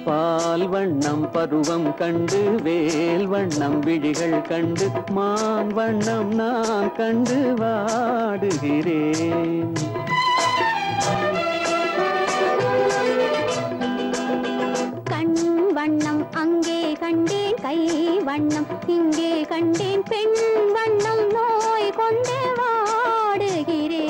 பால் வண்ணம் பருவம் கண்டு வேல் வண்ணம் விழிகள் கண்டு மான் வண்ணம் நான் கண்டு வாடுகிறேன். கண் வண்ணம் அங்கே கண்டேன், கை வண்ணம் இங்கே கண்டேன், பெண் வண்ணம் நோய் கொண்டு வாடுகிறேன்.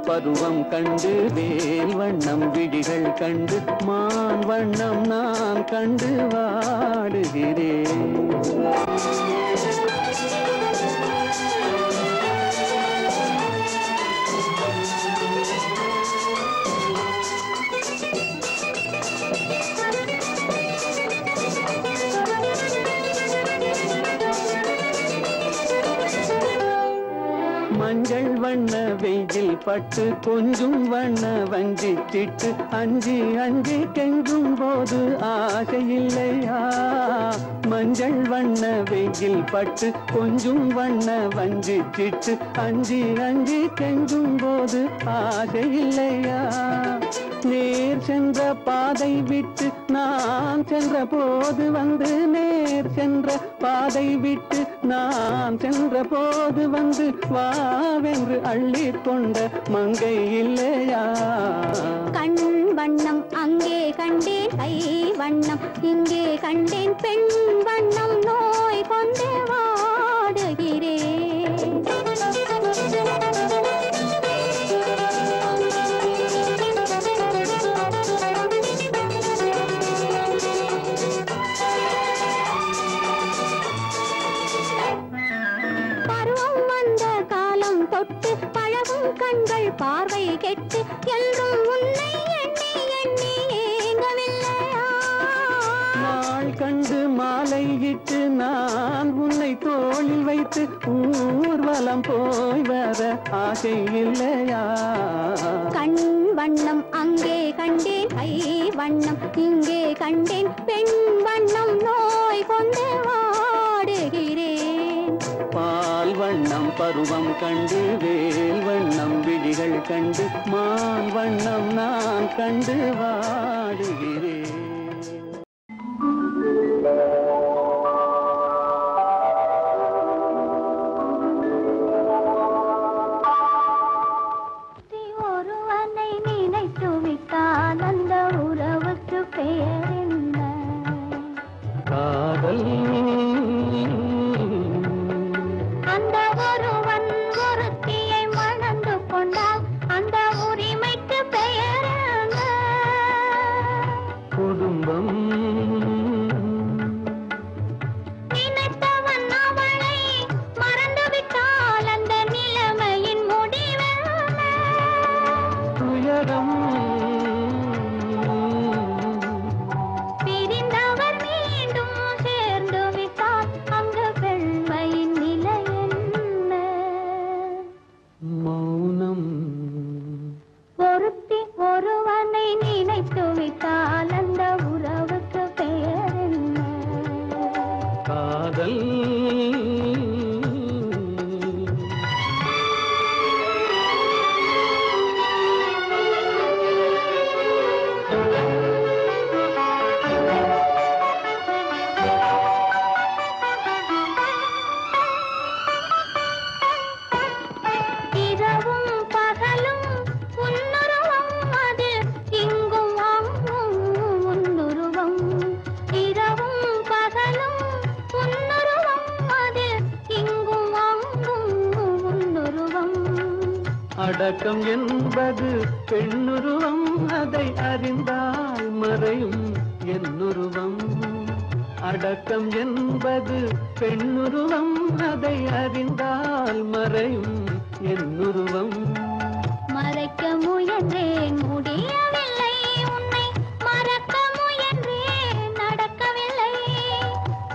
பருவம் கண்டு வேல் வண்ணம் விழிகள் கண்டு மான் வண்ணம் நான் கண்டு வாடுகிறேன். மஞ்சள் வண்ண வெயில் பட்டு கொஞ்சம் வண்ண வஞ்சி சிட்டு அஞ்சி அஞ்சி கெஞ்சும் போது ஆசை இல்லையா? மஞ்சள் வண்ண வெயில் பட்டு கொஞ்சம் வண்ண வஞ்சி சிட்டு அஞ்சி அஞ்சி கெஞ்சும் போது ஆசை இல்லையா? நேர் சென்ற பாதை விட்டு நான் சென்ற போது வந்து நேர் சென்ற பாதை விட்டு நான் சென்ற போது வந்து வாவென்று அள்ளி கொண்ட மங்கை இல்லையா? கண் வண்ணம் அங்கே கண்டேன், கை வண்ணம் இங்கே கண்டேன், பெண் வண்ணம் நோய் கொண்டு வாடுகிறேன். தொட்டு பழகும் கண்கள் பார்வை கெட்டு என்றும் உன்னை எண்ணி எண்ணி ஏங்கவில்லையா? நாள் கண்டு மாலை இட்டு நான் உன்னை தோளில் வைத்து ஊர்வலம் போய் வர ஆசை இல்லையா? கண் வண்ணம் அங்கே கண்டேன், கை வண்ணம் இங்கே கண்டேன், பெண் வண்ணம் நோய் கொண்டு வாடுகிறேன். பால் வண்ணம் பருவம் கண்டு வேல் வண்ணம் விழிகள் கண்டு மான் வண்ணம் நான் கண்டு வாடுகிறேன். ஒருவனை நினைத்து விட்டால் அந்த உறவுக்கு பெயர் என்ன? காதல். அந்த ஒருவன் ஒருத்தியை மணந்து கொண்டால் அந்த உரிமைக்கு பெயர் என்ன? குடும்பம். நினைத்தவன் அவளை மறந்து விட்டால் அந்த நிலைமையின் முடிவென்ன? துயரம். பிரிந்தவர் மீண்டும் சேர்ந்து விட்டால் அங்கு பெண்மையின் நிலை என்ன? மௌனம். ஒருத்தி ஒருவனை நினைத்து விட்டால் அந்த உறவுக்கு பெயர் என்ன? காதல். அடக்கம் என்பது பெண்ணுருவம், அதை அறிந்தால் மறையும் என்னுருவம். அடக்கம் என்பது பெண்ணுருவம், அதை அறிந்தால் மறையும் என்னுருவம். மறைக்க முயன்றேன் முடியவில்லை, உன்னை மறக்க முயன்றேன் நடக்கவில்லை.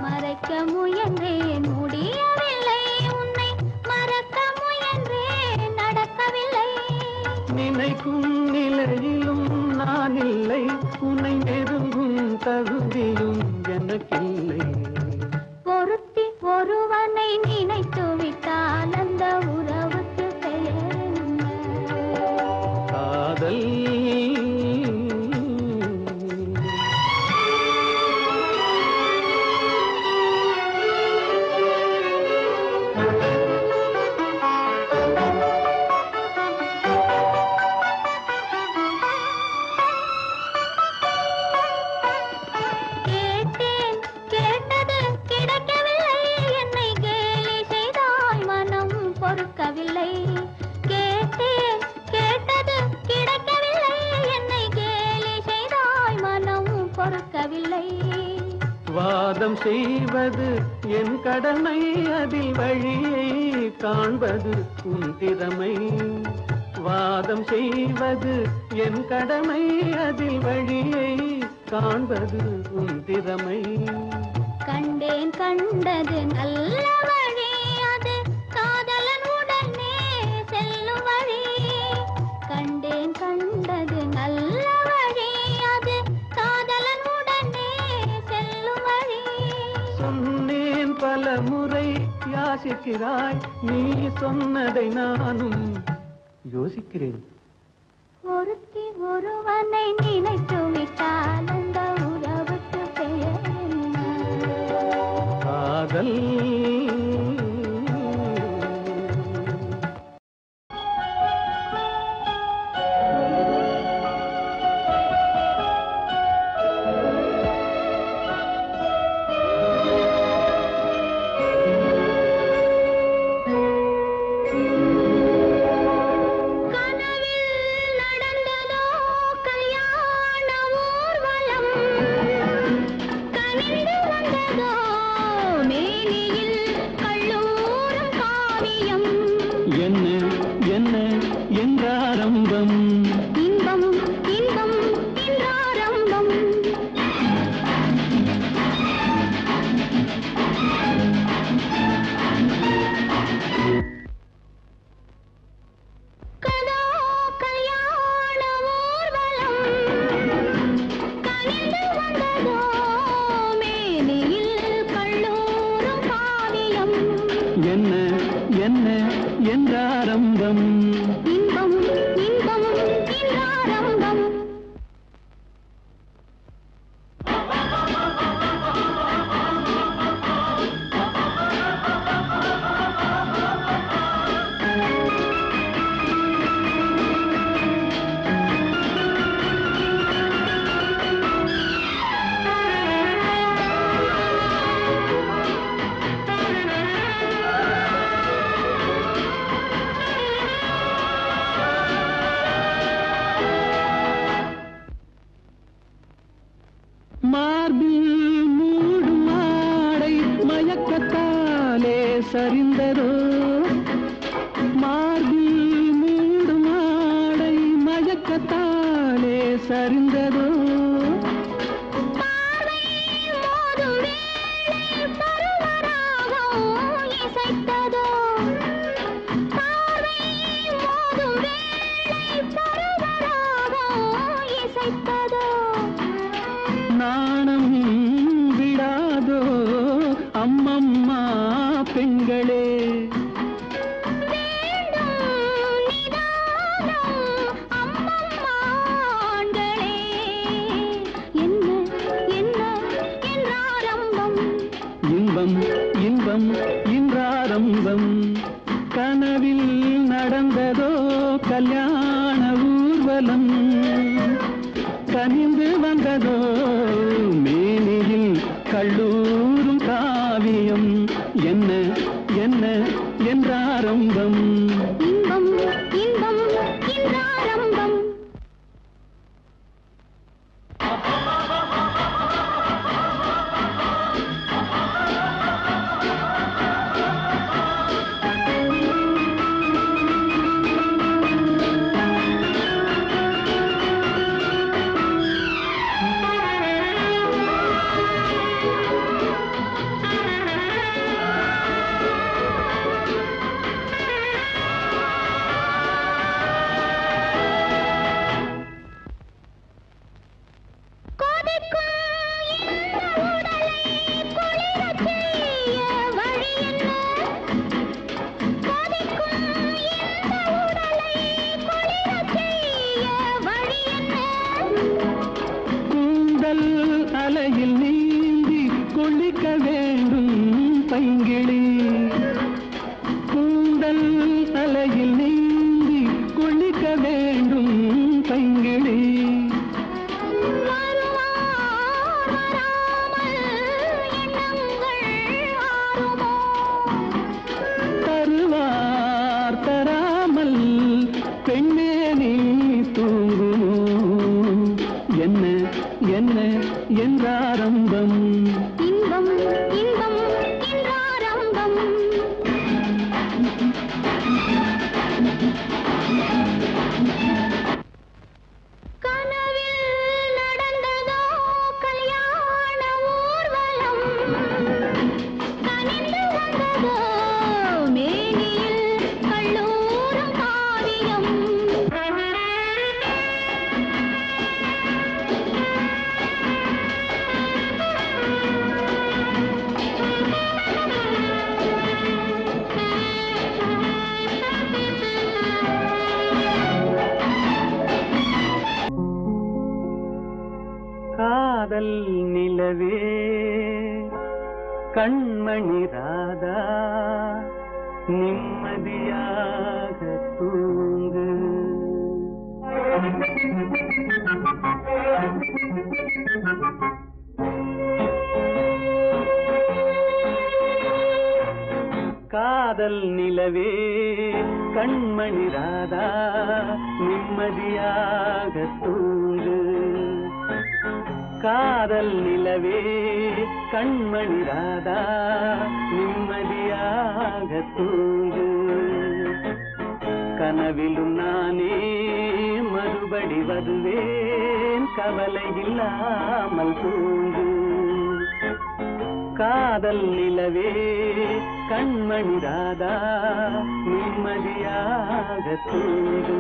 மறைக்க முயன்றேன் முடியவில்லை, உன்னை மறக்க முயன்றேன் நடக்கவில்லை. நினைக்கும் நிலையிலும் நான் இல்லை, உன்னை நெருங்கும் தகுதியும் எனக்கில்லை. பொருத்தி ஒருவனை நினைத்து விட்டால் அந்த உறவுக்கு பெயர் என்ன? காதல். கேட்டேன் கேட்டது கிடைக்கவில்லை, என்னை கேலி செய்தாய் மனம் பொறுக்கவில்லை. கேட்டேன் கேட்டது கிடைக்கவில்லை, என்னை கேலி செய்தாய் மனம் பொறுக்கவில்லை. வாதம் செய்வது என் கடமை, அதில் வழியை காண்பது உன் திறமை. வாதம் செய்வது என் கடமை, அதில் வழியை காண்பது உன் திறமை. கண்டேன் கண்டது நல்ல வழி, அது காதலன் உடனே செல்லும் வழி. கண்டேன் கண்டது நல்ல வழி, அது காதலன் உடனே செல்லும் வழி. சொன்னேன் பல முறை யாசிக்கிறாய், நீ சொன்னதை நானும் யோசிக்கிறேன். ஒருத்தி ஒருவனை நினைத்து விட்டால் அந்த உறவுக்கு பெயர் என்ன? காதல். கனவில் நடந்ததோ கல்யாண ஊர்வலம், கனிந்து வந்ததோ மேனியில் கல்லூரம் காவியம். என்ன என்ன என்றாரம்பம், இன்பம் இன்பம் என்றாரம்பம். கதோ கல்யாண ஊர்வலம், கனிந்து வந்ததோ மேனியில் கல்லூரம் காவியம். என்ன என்ன என்றாரம்பம். இன்பம் இன்பம் என்றாரம்பம். மார்பில் மூடும் மாடை மயக்கத்தாலே சரிந்ததோ. மார்பில் மூடும் மாடை மயக்கத்தாலே சரிந்ததோ. பார்வை மோதும் வேளை பருவராகம் இசைத்ததோ. பார்வை மோதும் வேளை பருவராகம் இசைத்ததோ. நாணம் விடாதோ அம்மம்மா பெண்களே. வேண்டும் நிதானம் அம்மம்மா ஆண்களே. என்ன என்ன என்றாரம்பம். இன்பம் இன்பம் இன்றாரம்பம். கனவில் நடந்ததோ கல்யாண ஊர்வலம், கனிந்து வந்ததோ மேனியில் கல்லூரும் காவியம். என்ன என்ன என்றாரம்பம். இன்பம் இன்பம் என்றாரம்பம் இன்பம் இன்பம் என்றாரம்பம் கனவில் நடந்ததோ கல்யாண ஊர்வலம் கனிந்து வந்ததோ மேனியில் கல்லூரும் காவியம் காதல் நிலவே கண்மணி ராதா நிம்மதியாக தூங்கு காதல் நிலவே கண்மணி ராதா நிம்மதியாக தூங்கு காதல் நிலவே கண்மணி ராதா நிம்மதியாக தூங்கு கனவிலும் நானே மறுபடி வருவேன் கவலை இல்லாமல் தூங்கு காதல் நிலவே கண்மணி ராதா நிம்மதியாக தூங்கு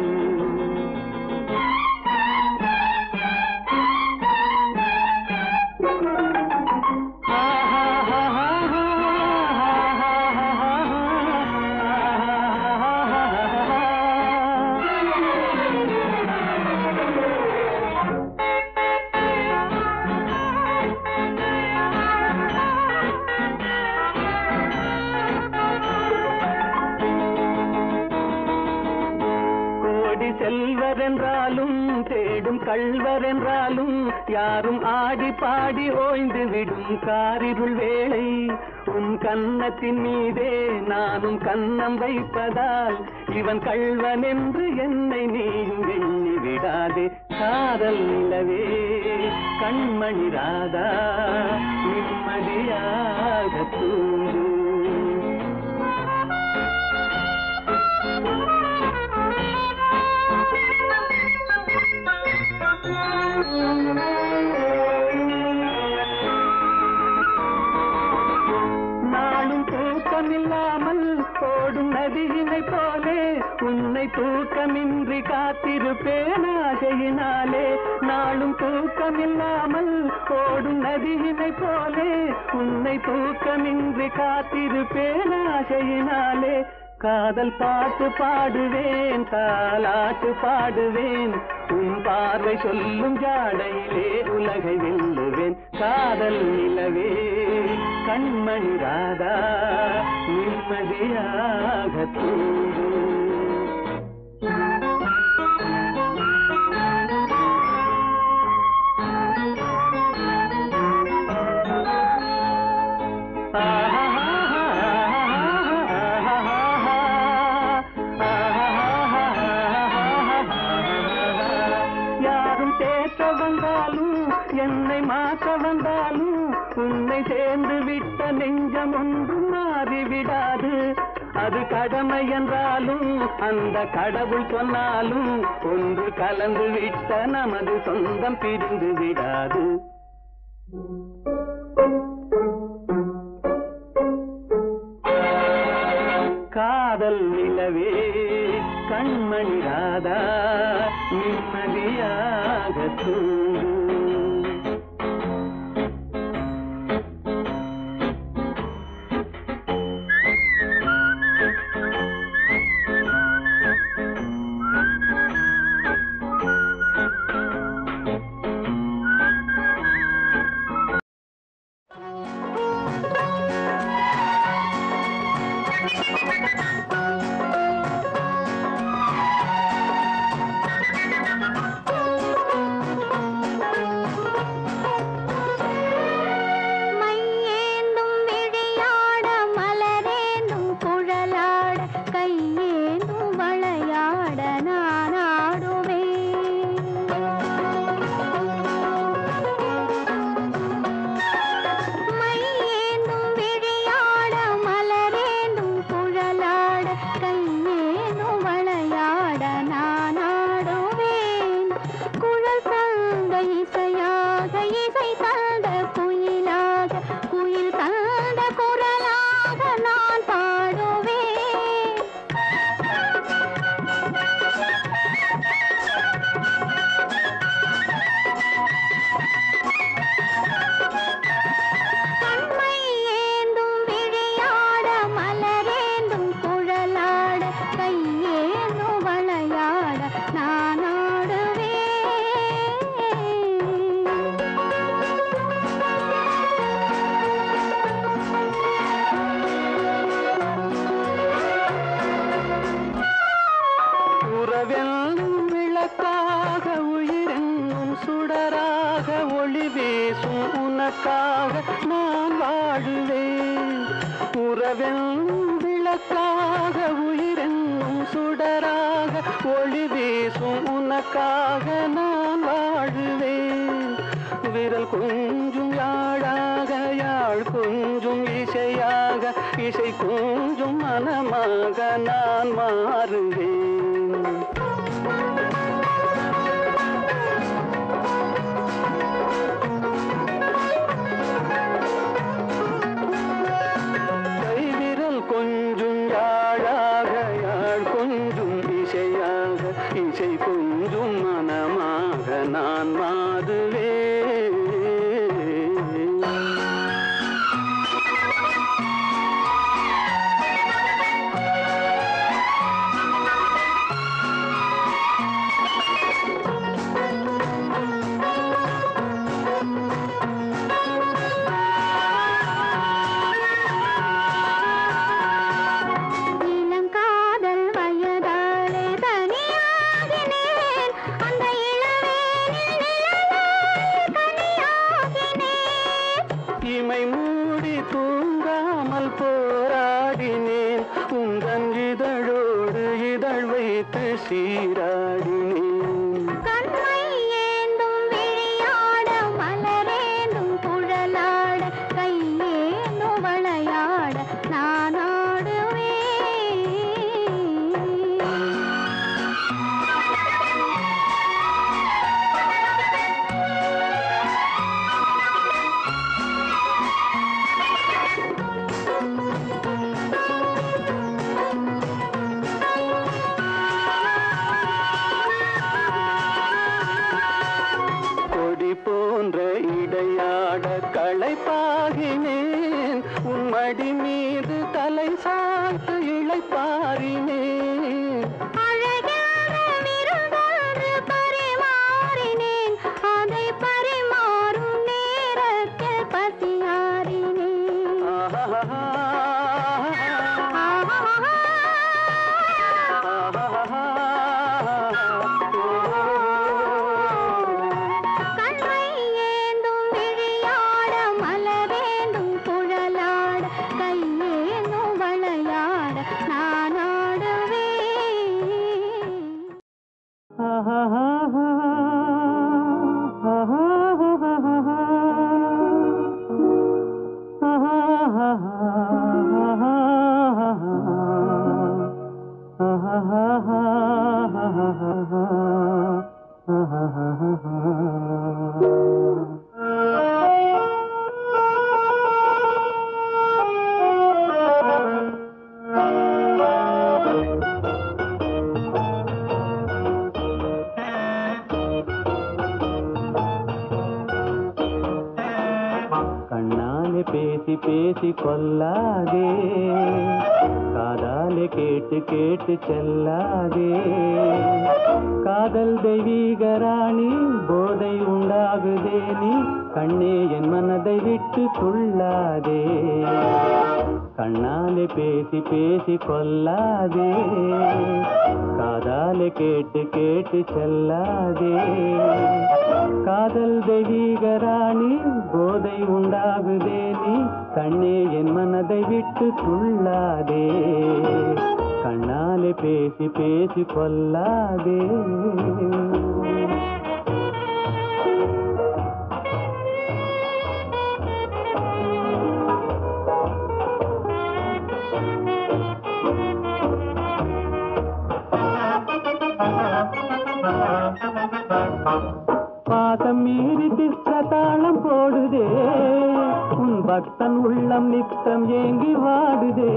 செல்வர் என்றாலும் தேடும் கள்வர் என்றாலும் யாரும் ஆடி பாடி ஓய்ந்து விடும் காரிருள் வேளை உன் கன்னத்தின் மீதே நானும் கன்னம் வைப்பதால் இவன் கள்வன் என்று என்னை நீயும் எண்ணி விடாதே காதல் நிலவே கண்மணி ராதா நிம்மதியாக தூங்கு நாளும் தூக்கமில்லாமல் ஓடும் நதியினை போலே உன்னை தூக்கமின்றி காத்திருப்பேன் ஆசையினாலே நாளும் தூக்கமில்லாமல் ஓடும் நதியினை போலே உன்னை தூக்கமின்றி காத்திருப்பேன் ஆசையினாலே காதல் பாட்டு பாடுவேன் தாலாட்டு பாடுவேன் உன் பார்வை சொல்லும் ஜாடையிலே உலகை வெல்லுவேன் காதல் நிலவே கண்மணி ராதா நிம்மதியாக தூங்கு என்னை மாற்ற வந்தாலும் உன்னை சேர்ந்து விட்ட நெஞ்சம் ஒன்றும் மாறிவிடாது அது கடமை என்றாலும் அந்த கடவுள் சொன்னாலும் ஒன்று கலந்து விட்ட நமது சொந்தம் பிரிந்து விடாது காதல் நிலவே கண்மணி ராதா நிம்மதியாக தூங்கு உனக்காக நான் வாழுவேன். உறவென்னும் விளக்காக உயிரென்னும் சுடராக ஒளி வீசும் உனக்காக நான் வாழுவேன். விரல் கொஞ்சும் யாழாக யாழ் கொஞ்சும் இசையாக இசை கொஞ்சும் மனமாக நான் மாறுவேன். கைவிரல் கொஞ்சும் யாழாக யாழ் கொஞ்சும் இசையாக இசை கொஞ்சும் மனமாக நான் மாறுவேன். இமை மூடி தூங்காமல் போராடினேன். உந்தன் இதழோடு இதழ் வைத்து சீராடினேன். கண்மை ஏந்தும் விழியாட மலரேந்தும் குழலாட கையேந்தும் வளையாட நான் ஆடுவேன். கொடி போன்ற இடையாட களைப்பாகினேன். உன் மடி மீது தலை சாய்த்து இளைப்பாரினேன். அழகான மிருகொன்று பரிமாறினேன். அதை பரிமாறும் நேரத்தில் பசியாறினேன். ஆஹா கண்மை ஏந்தும் விழியாட மலரேந்தும் குழலாட கையேந்தும் வளையாட நான் ஆடுவேன். கண்ணாலே பேசி பேசி கொல்லாதே, காதாலே கேட்டு கேட்டு செல்லாதே. காதல் தெய்வீக ராணி போதை உண்டாகுதே, நீ கண்ணே என் மனதை விட்டு துள்ளாதே. கண்ணாலே பேசி பேசி கொல்லாதே, காதாலே கேட்டு கேட்டு செல்லாதே. காதல் தெய்வீக ராணி போதை உண்டாகுதே, நீ கண்ணே என் மனதை விட்டு துள்ளாதே. கண்ணாலே பேசி பேசி கொல்லாதே. பாதம் மீறி திஸ்ரதாளம் போடுதே, உன் பக்தன் உள்ளம் நித்தம் ஏங்கி வாடுதே.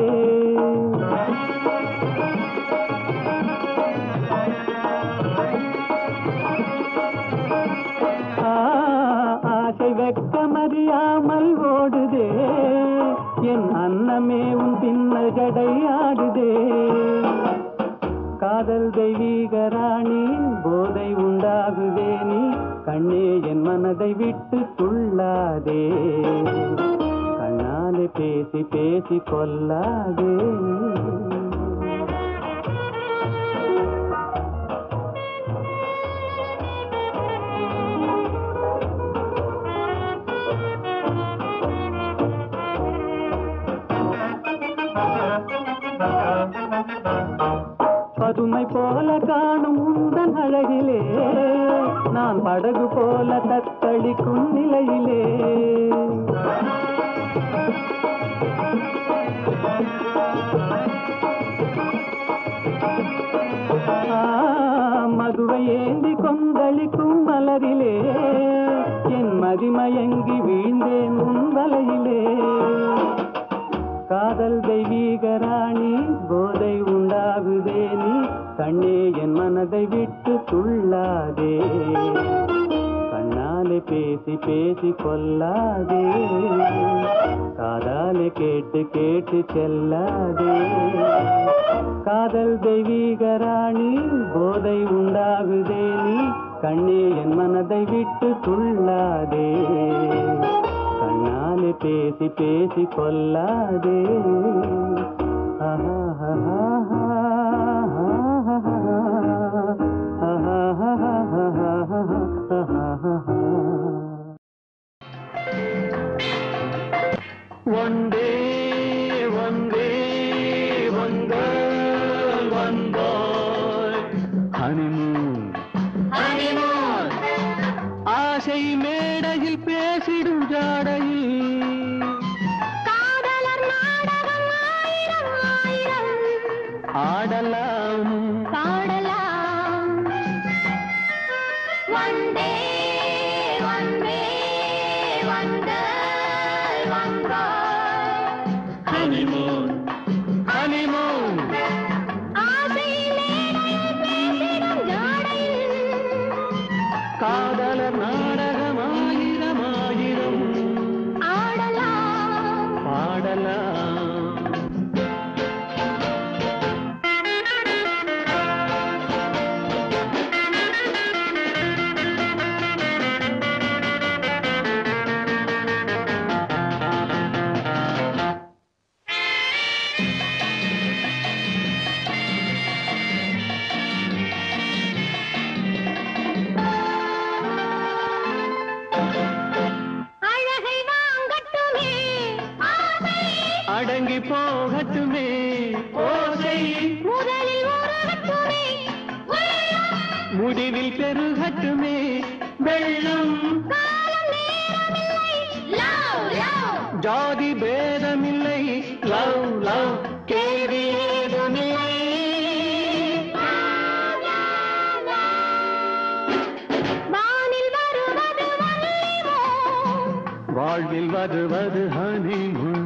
ஆசை வெட்கமறியாமல் ஓடுதே, என் அன்னமே உன் தின்ன ஜடை ஆடுதே. காதல் தெய்வீக ராணி போதை உண்டாகுதே, நீ கண்ணே என் மனதை விட்டு துள்ளாதே. கண்ணாலே பேசி பேசி கொல்லாதே. பசுமை போல காணும் உந்தன் அழகிலே நான் படகு போல தத்தளிக்கும் நிலையிலே மதுவை ஏந்தி கொந்தளிக்கும் மலரிலே என் மதிமயங்கி வீழ்ந்தேன் உன் வலையிலே காதல் தெய்வீக ராணி போதை உண்டாகுதே நீ கண்ணே என் மனதை விட்டு துள்ளாதே கண்ணாலே பேசி பேசி கொல்லாதே காதாலே கேட்டு கேட்டு செல்லாதே காதல் தெய்வீக ராணி போதை உண்டாகுதே நீ கண்ணே என் மனதை விட்டு துள்ளாதே கண்ணாலே பேசி பேசி கொல்லாதே One day, one day, one girl, one boy, honeymoon, honeymoon. ஆசை மேடையில் பேசிடும் ஜாடையில் காதலர் நாடகம் ஆயிரம் ஆயிரம் ஆடலாம் பாடலாம் One day, one day, one girl, one boy, honeymoon, honeymoon. ஆசை மேடையில் பேசிடும் ஜாடையில் காதலர் நாடகம் ஆயிரம் ஆயிரம் ஆடலாம் பாடலாம் அழகை வாங்கட்டுமே ஆசை அடங்கி போகட்டுமே ஓசை முதலில் உருகட்டுமே உள்ளம் முடிவில் பெருகட்டுமே வெள்ளம் காலம் நேரமில்லை love love ஜாதி பேதமில்லை லவ் லவ் கேள்வி ஏதுமில்லை வானில் வருவது வல்லிவோ வாழ்வில் வருவது ஹனிமூன்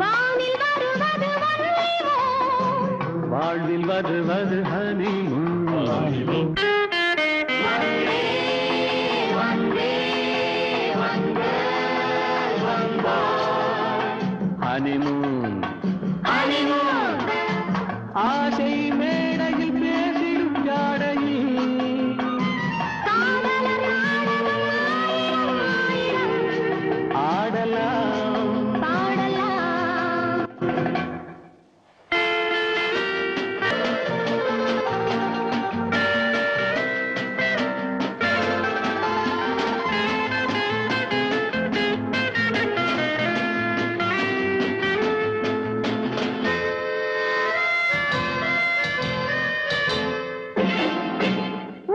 வானில் வருவது வல்லிவோ வாழ்வில் வருவது ஹனிமூன் ஹனிமூன் honeymoon ஆசை மேடையில் பேசிடும் ஜாடையில் காதலர் நாடகம் ஆயிரம் ஆயிரம் ஆடலாம் பாடலாம்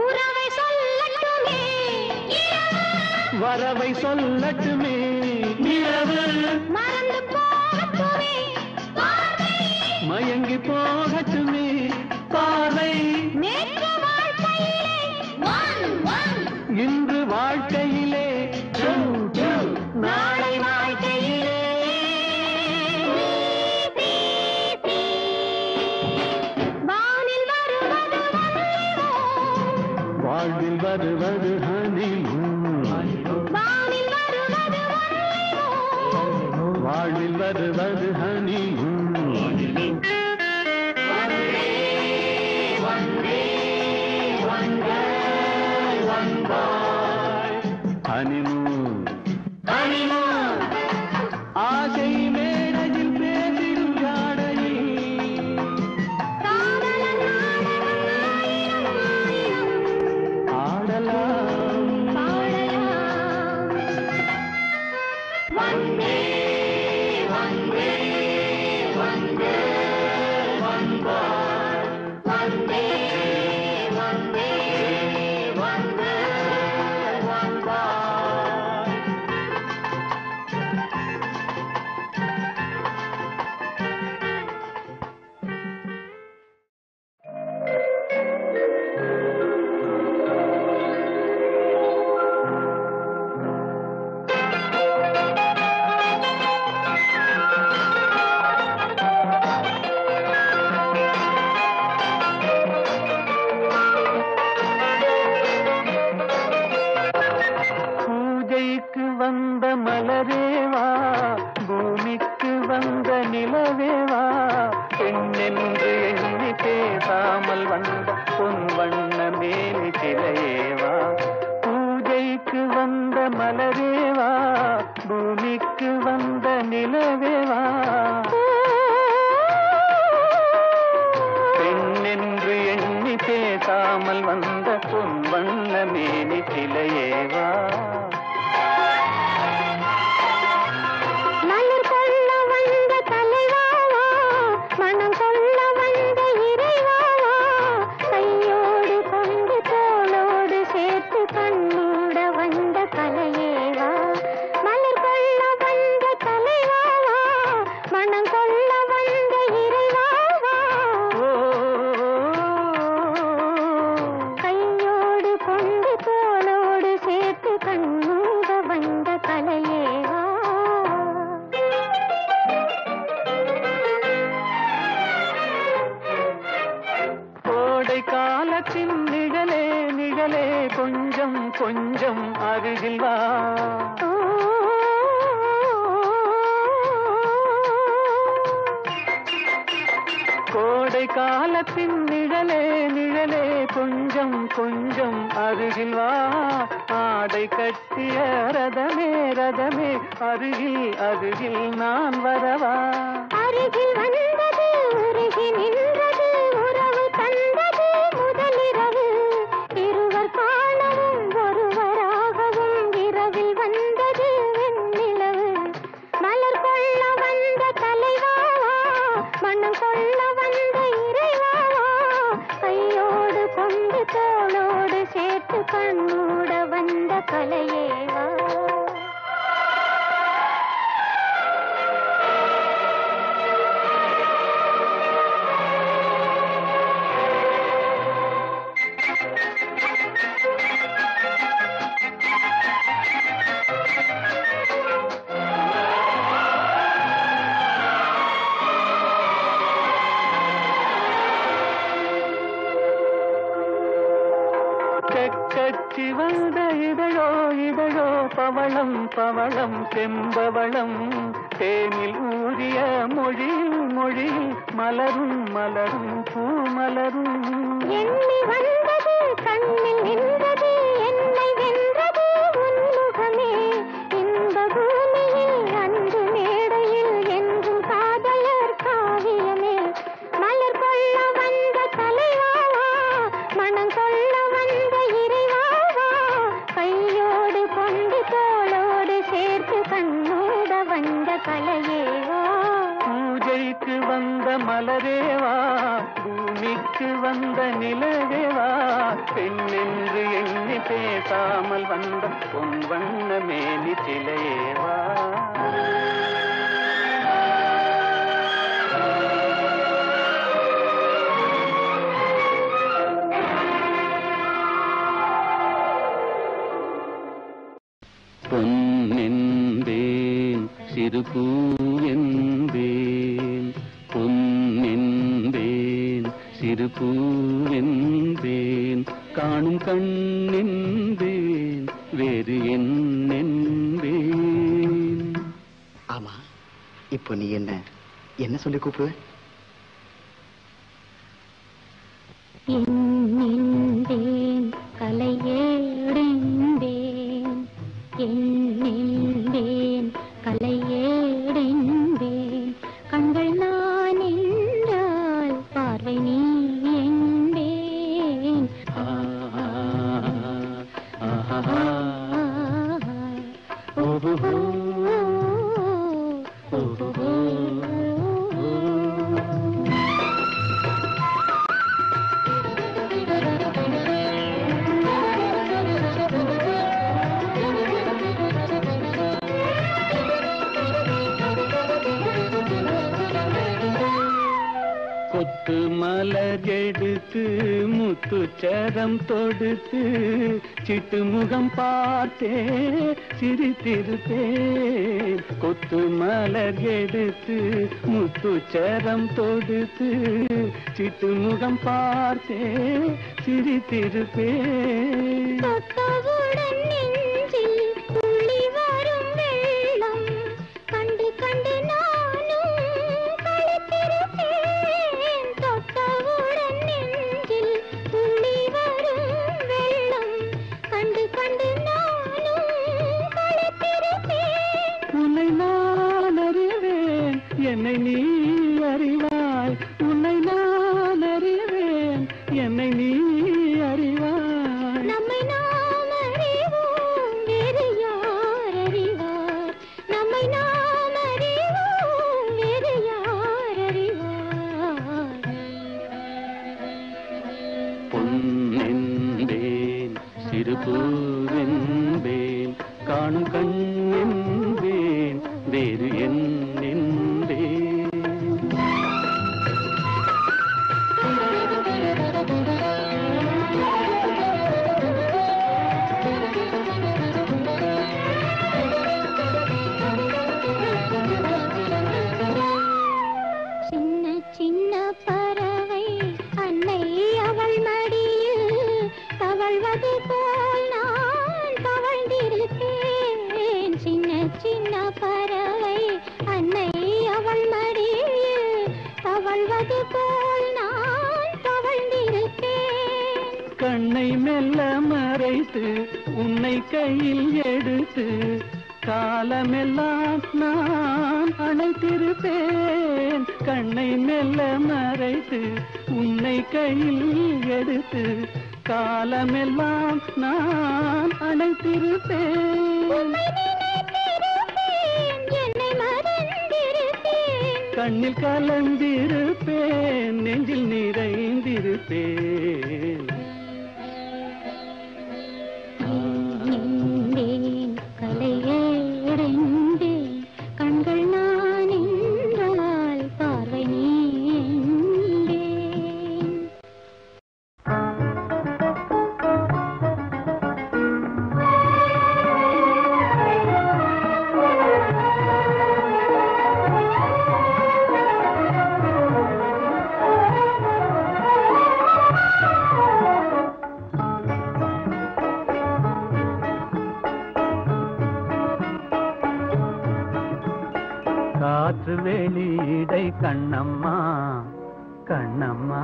உறவை சொல்லட்டுமே இரவு வரவை சொல்லட்டுமே நிலவு மறந்து போகட்டுமே பார்வை மயங்கி போகட்டுமே பார்வை நேற்று வாழ்க்கையிலே one one இன்று வாழ்க்கையிலே two, two. நாளை வாழ்க்கையிலே வானில் வருவது வல்லிவோ வாழ்வில் வருவது ஹனிமூன் வானில் வருவது வல்லிவோ வாழ்வில் வருவது ஹனிமூன் ஹனிமூன் honeymoon ஆசை மேடையில் பேசிடும் ஜாடையில் காதலர் நாடகம் ஆயிரம் ஆயிரம் ஆடலாம் பாடலாம் One day, one day, one girl, one boy, one பொன் வண்ண மேனி சிலையேவா. மலர் கொள்ள வந்த தலைவாவா, மனம் கொள்ள வந்த இறைவாவா, கையோடு கொண்டு தோளோடு சேர்த்து கண்ணூட வந்த கலையேவா. மலர் கொள்ள வந்த தலைவாவா, மனம் கொள்ள வந்த இறைவாவா, கையோடு கொண்டு தோளோடு சேர்த்து கண்ணூட வந்த கலையேவா. கோடை காலத்தின் நிழலே நிழலே கொஞ்சம் கொஞ்சம் அருகில் வா. கோடை காலத்தின் நிழலே நிழலே கொஞ்சம் கொஞ்சம் அருகில் வா. ஆடை கட்டிய ரதமே ரதமே அருகில் அருகில் நான் வரவா. அருகில் வந்தது உருகி நின்றது உறவு தந்தது முதலிரவு. இருவர் காணவும் ஒருவராகவும் இரவில் வந்தது வெண்ணிலவு. மலர் கொள்ள வந்த தலைவாவா, மனம் கொள்ள வந்த இறைவாவா, கையோடு கொண்டு தோளோடு சேர்த்து கண்ணூட வந்த கலையேவா. கச்சி வந்த இதழோ இதழோ பவளம் பவளம் செம்பவளம் தேனில் ஊறிய மொழியில் மொழியில் மலரும் மலரும் பூமலரும். எண்ணி வந்தது கண்ணில் நின்றது என்னை வென்றது உன்முகமே. இந்த பூமியில் அன்பு மேடையில் என்றும் காதலர் காவியமே. மலர் கொள்ள வந்த தலைவாவா, மனம் கொள்ள வந்த இறைவாவா, கையோடு கொண்டு தோளோடு சேர்த்து கண்ணூட வந்த கலையேவா. பூஜைக்கு வந்த மலரேவா, பூமிக்கு வந்த நிலவேவா, பெண்ணென்று எண்ணி பேசாமல் வந்த பொன் வண்ண மேனி சிலையேவா. பொன்னென்பேன் சிறு பூவென்பேன், பொன்னென்பேன் சிறு பூவென்பேன், காணும் கண்ணென்பேன் வேறு என்னென்பேன். ஆமா, இப்போ நீ என்ன சொல்லி கூப்பிடுவ? எண்ணென்பேன் கலையேடென்பேன், எண்ணென்பேன் கலையேடென்பேன், கண்கள் நான் என்றால் பார்வை நீ என்பேன். கொத்து மலர் எடுத்து முத்துச்சரம் தொடுத்து சிட்டு முகம் பார்த்தே சிரித்திருப்பேன். கொத்து மலர் எடுத்து முத்துச்சரம் தொடுத்து சிட்டு முகம் பார்த்தே சிரித்திருப்பேன். தொட்டவுடன் நெஞ்சில் துள்ளி வரும் வெள்ளம் கண்டு கண்டு நானும் களித்திருப்பேன். தொட்டவுடன் நெஞ்சில் துள்ளி வரும் வெள்ளம் கண்டு கண்டு நானும் களித்திருப்பேன். உன்னை நான் அறிவேன், என்னை நீ அறிவாய். உன்னை நான் அறிவேன், என்னை நீ அறிவாய். திருப்பூவென்பேன் காணும் கண் என்பேன் வேறு என்பேன். சின்ன பறவை அன்னை அவள் மடியில் தவழ்வது போல் நான் தவழ்ந்திருப்பேன். சின்ன சின்ன பறவை அன்னை அவள் மடியில் தவழ்வது போல் நான் தவழ்ந்திருப்பேன். கண்ணை மெல்ல மறைத்து உன்னை கையில் எடுத்து காலமெல்லாம் நான் அணைத்திருப்பேன். கண்ணை மெல்ல மறைத்து உன்னை கையில் எடுத்து காலமெல்லாம் நான் அணைத்திருப்பேன். என்னை மறந்திருப்பேன். கண்ணில் கலந்திருப்பேன், நெஞ்சில் நிறைந்திருப்பேன். கலையடைந்தேன் கண்கள் நான் என்றால் பார்வை நீ என்பேன். காற்று வெளியிடை கண்ணம்மா கண்ணம்மா,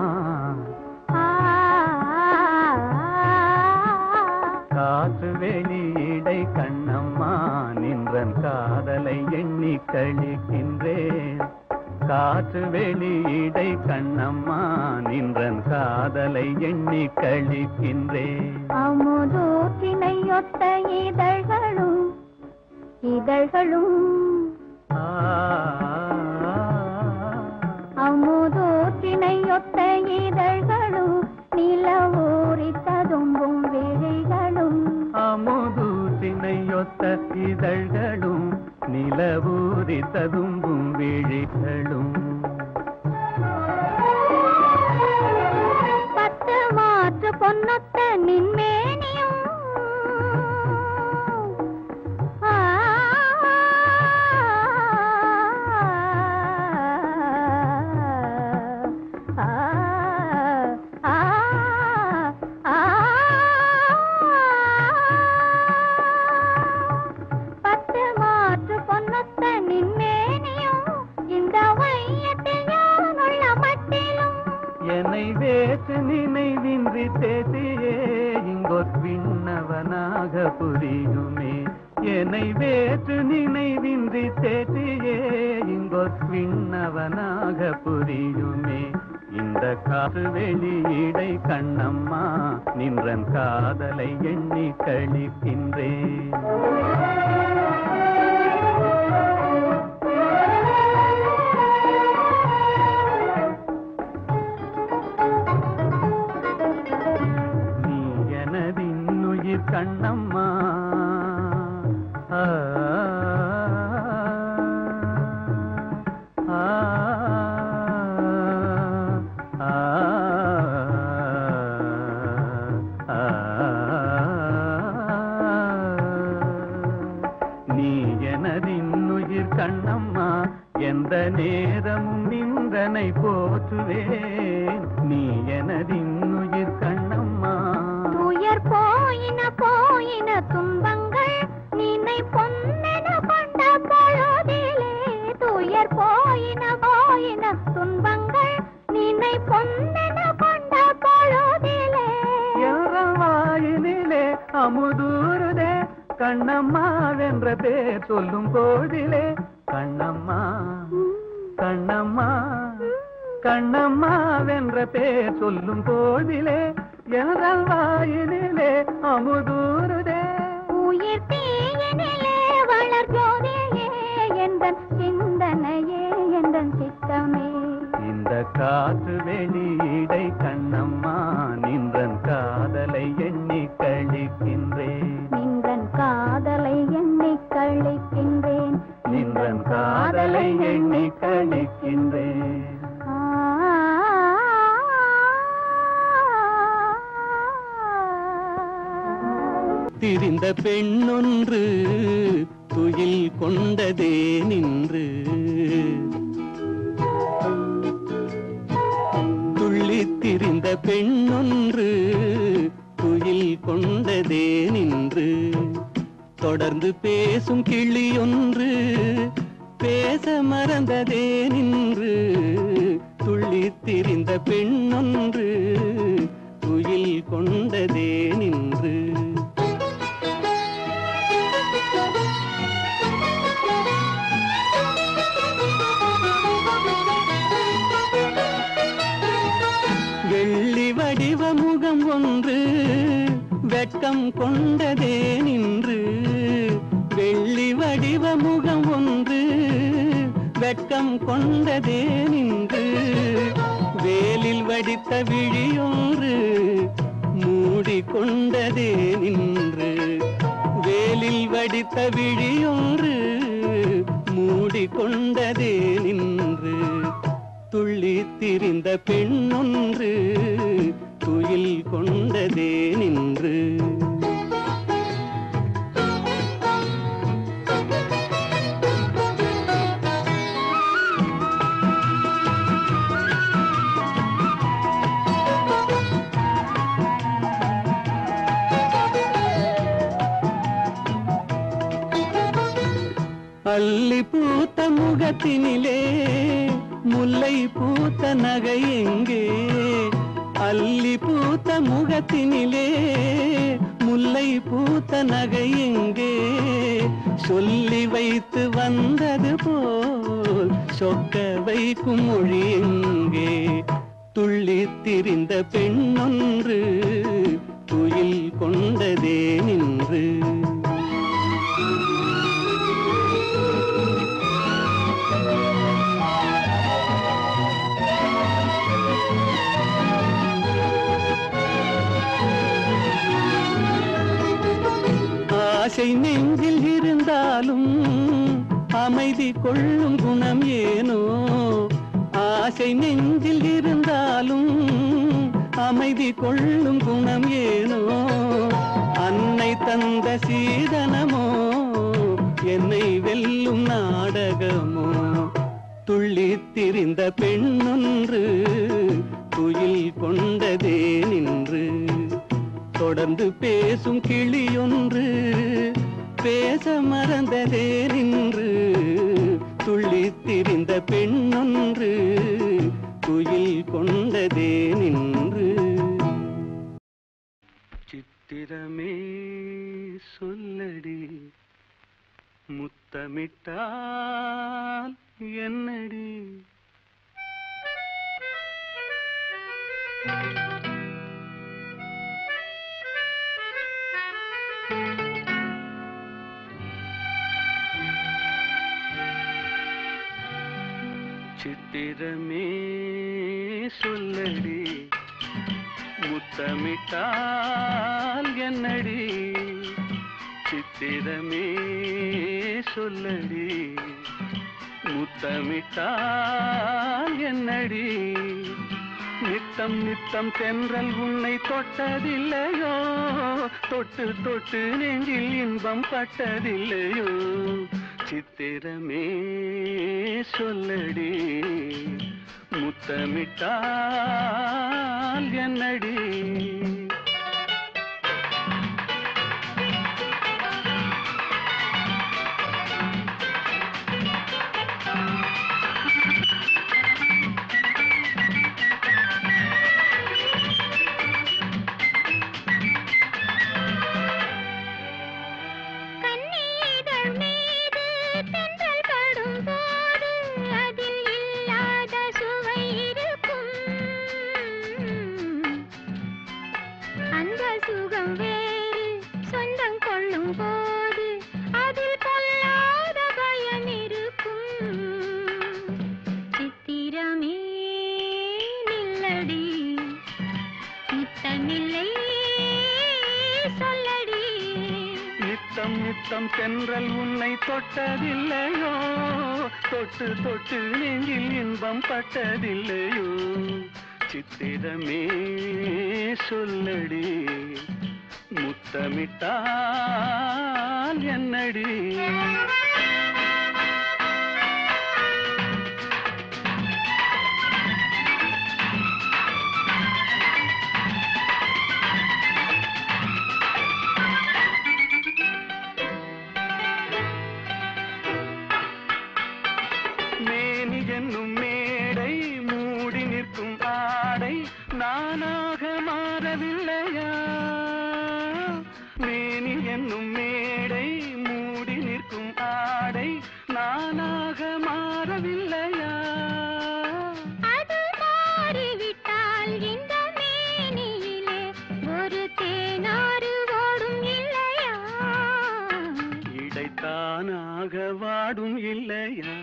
காற்று வெளியிடை கண்ணம்மா, நின்றன் காதலை எண்ணி கழிக்கின்றேன். காற்று வெளியிடை கண்ணம்மா, நின்றன் காதலை எண்ணி கழிக்கின்றேன். அமுதூற்றினையொத்த இதழ்களும் இதழ்களும் அமுதூற்றினையொத்த இதழ்களும் நிலவூரி ததும்பும் விழிகளும். அமுதூற்றினையொத்த இதழ்களும் நிலவூரி ததும்பும் விழிகளும். பத்து மாற்று பொன்னொத்த நின்மேனியும் என்னை வேற்று நினைவின்றி தேசியே இங்கொத் விண்ணவனாக புரியுமே. என்னை வேற்று நினைவின்றி தேசியே இங்கொத் விண்ணவனாக புரியுமே. இந்த காற்று வெளியிடை கண்ணம்மா, நின்றன் காதலை எண்ணி கழிக்கின்றேன். கண்ணம்மா நீ எனதின்னுயிர் கண்ணம்மா, எந்த நேரமும் நின்றனை போற்றுவேன். நீ எனதின்னுயிர் கண்ணம்மா. துயர் போயின போயின துன்பங்கள் நினை பொன்னென கொண்ட பொழுதிலே. துயர் போயின போயின துன்பங்கள் நினை பொன்னென கொண்ட பொழுதிலே. வாயினிலே அமுதூருதே கண்ணம்மா வென்ற பேர் சொல்லும் போதிலே. கண்ணம்மா கண்ணம்மா கண்ணம்மா வென்ற பேர் சொல்லும் போதிலே. எனதல் வாயினிலே அமுதூருதே. உயிர் தீயினிலே வளர்ஜோதியே எந்தன் சிந்தனையே எந்தன் சித்தமே. இந்த காற்று வெளியிடை கண்ணம்மா, நின்றன் காதலை எண்ணி கழிக்க திரிந்த பெண்ணொன்று துயில் கொண்டதே நின்று துள்ளித் திரிந்த பெண்ணொன்று துயில் கொண்டதே நின்று தொடர்ந்து பேசும் கிளியொன்று பேச மறந்ததே நின்று துள்ளித் திரிந்த பெண்ணொன்று துயில் கொண்டதே நின்று வெள்ளி வடிவ முகம் ஒன்று வெட்கம் கொண்டதே நின்று வெள்ளி வடிவ முகம் ஒன்று வெட்கம் கொண்டதே நின்று வேலில் வடித்த விழியொன்று மூடிக்கொண்டதே நின்று வேலில் வடித்த விழியொன்று மூடிக்கொண்டதே நின்று துள்ளித் திரிந்த பெண்ணொன்று துயில் கொண்டதே நின்று அல்லி பூத்த முகத்தினிலே முல்லை பூத்த நகை எங்கே அல்லி பூத்த முகத்தினிலே முல்லை பூத்த நகை எங்கே சொல்லி வைத்து வந்தது போல் சொக்க வைக்கும் மொழி எங்கே துள்ளித் திரிந்த பெண்ணொன்று துயில் கொண்டதே நின்று ஆசை நெஞ்சில் இருந்தாலும் அமைதி கொள்ளும் குணம் ஏனோ ஆசை நெஞ்சில் இருந்தாலும் அமைதி கொள்ளும் குணம் ஏனோ அன்னை தந்த சீதனமோ என்னை வெல்லும் நாடகமோ துள்ளித் திரிந்த பெண்ணொன்று துயில் கொண்டதே நின்று தொடர்ந்து பேசும் கிளியொன்று பேச மறந்ததே நின்று துள்ளித் திரிந்த பெண்ணொன்று துயில் கொண்டதே நின்று சித்திரமே சொல்லடி முத்தமிட்டால் என்னடி சித்திரமே சொல்லடி முத்தமிட்டால் என்னடி சித்திரமே சொல்லடி முத்தமிட்டால் என்னடி நித்தம் நித்தம் தென்றல் உன்னை தொட்டதில்லையோ தொட்டு தொட்டு நெஞ்சில் இன்பம் பட்டதில்லையோ சித்திரமே சொல்லடி முத்தமிட்டால் என்னடி நித்தம் தென்றல் உன்னை தொட்டதில்லையோ தொட்டு தொட்டு நெஞ்சில் இன்பம் பட்டதில்லையோ சித்திரமே சொல்லடி முத்த முத்தமிட்டால் என்னடி மேனி என்னும் மேடை மூடி நிற்கும் ஆடை நானாக மாறவில்லையா மேனி என்னும் மேடை மூடி நிற்கும் ஆடை நானாக மாறவில்லையா அது மாறிவிட்டால் இந்த மேனியிலே ஒரு தேனாறு ஓடும் இல்லையா இடைத்தானாக வாடும் இல்லையா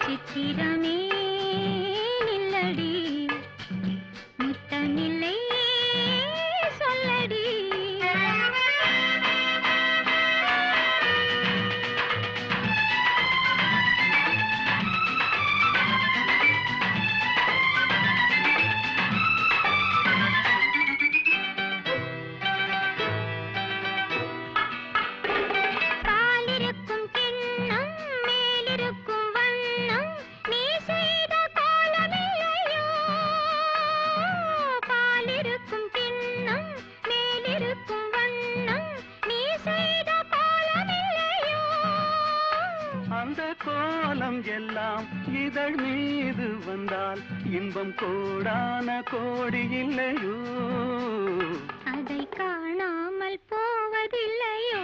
சித்திரமே நில்லடி முத்தமில்லை சொல்லடி பாலிருக்கும் கிண்ணம் மேலிருக்கும் வண்ணம் நீ செய்த கோலமில்லையோ பாலிருக்கும் கிண்ணம் மேலிருக்கும் வண்ணம் நீ செய்த கோலமில்லையோ அந்த கோலம் எல்லாம் இதழ் மீது வந்தால் இன்பம் கோடான கோடி இல்லையோ அதை காணாமல் போவதில்லையோ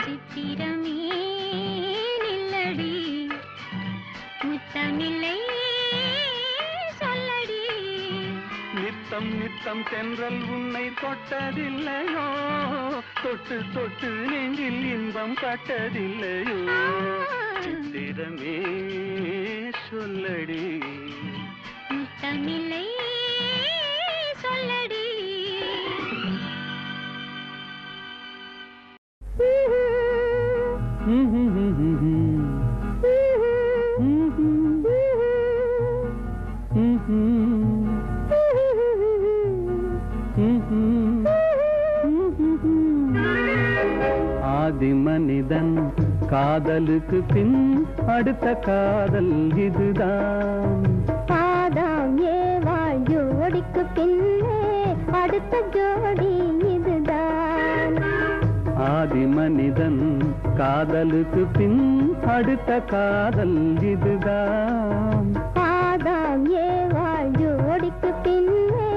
சித்திரமே நில்லடி முத்தமில்லை சொல்லடி நித்தம் நித்தம் தென்றல் உன்னை தொட்டதில்லையோ தொட்டு தொட்டு நெஞ்சில் இன்பம் பட்டதில்லையோ சித்திரமே சொல்லடி முத்தமில்லை சொல்லடி ஆதி மனிதன் காதலுக்கு பின் அடுத்த காதல் இதுதான் பாதாம் ஏவாள் ஜோடிக்கு பின்னே அடுத்த ஜோடி இதுதான் ஆதி மனிதன் காதலுக்கு பின் அடுத்த காதல் இதுதான் பாதாம் ஏவாள் ஜோடிக்கு பின்னே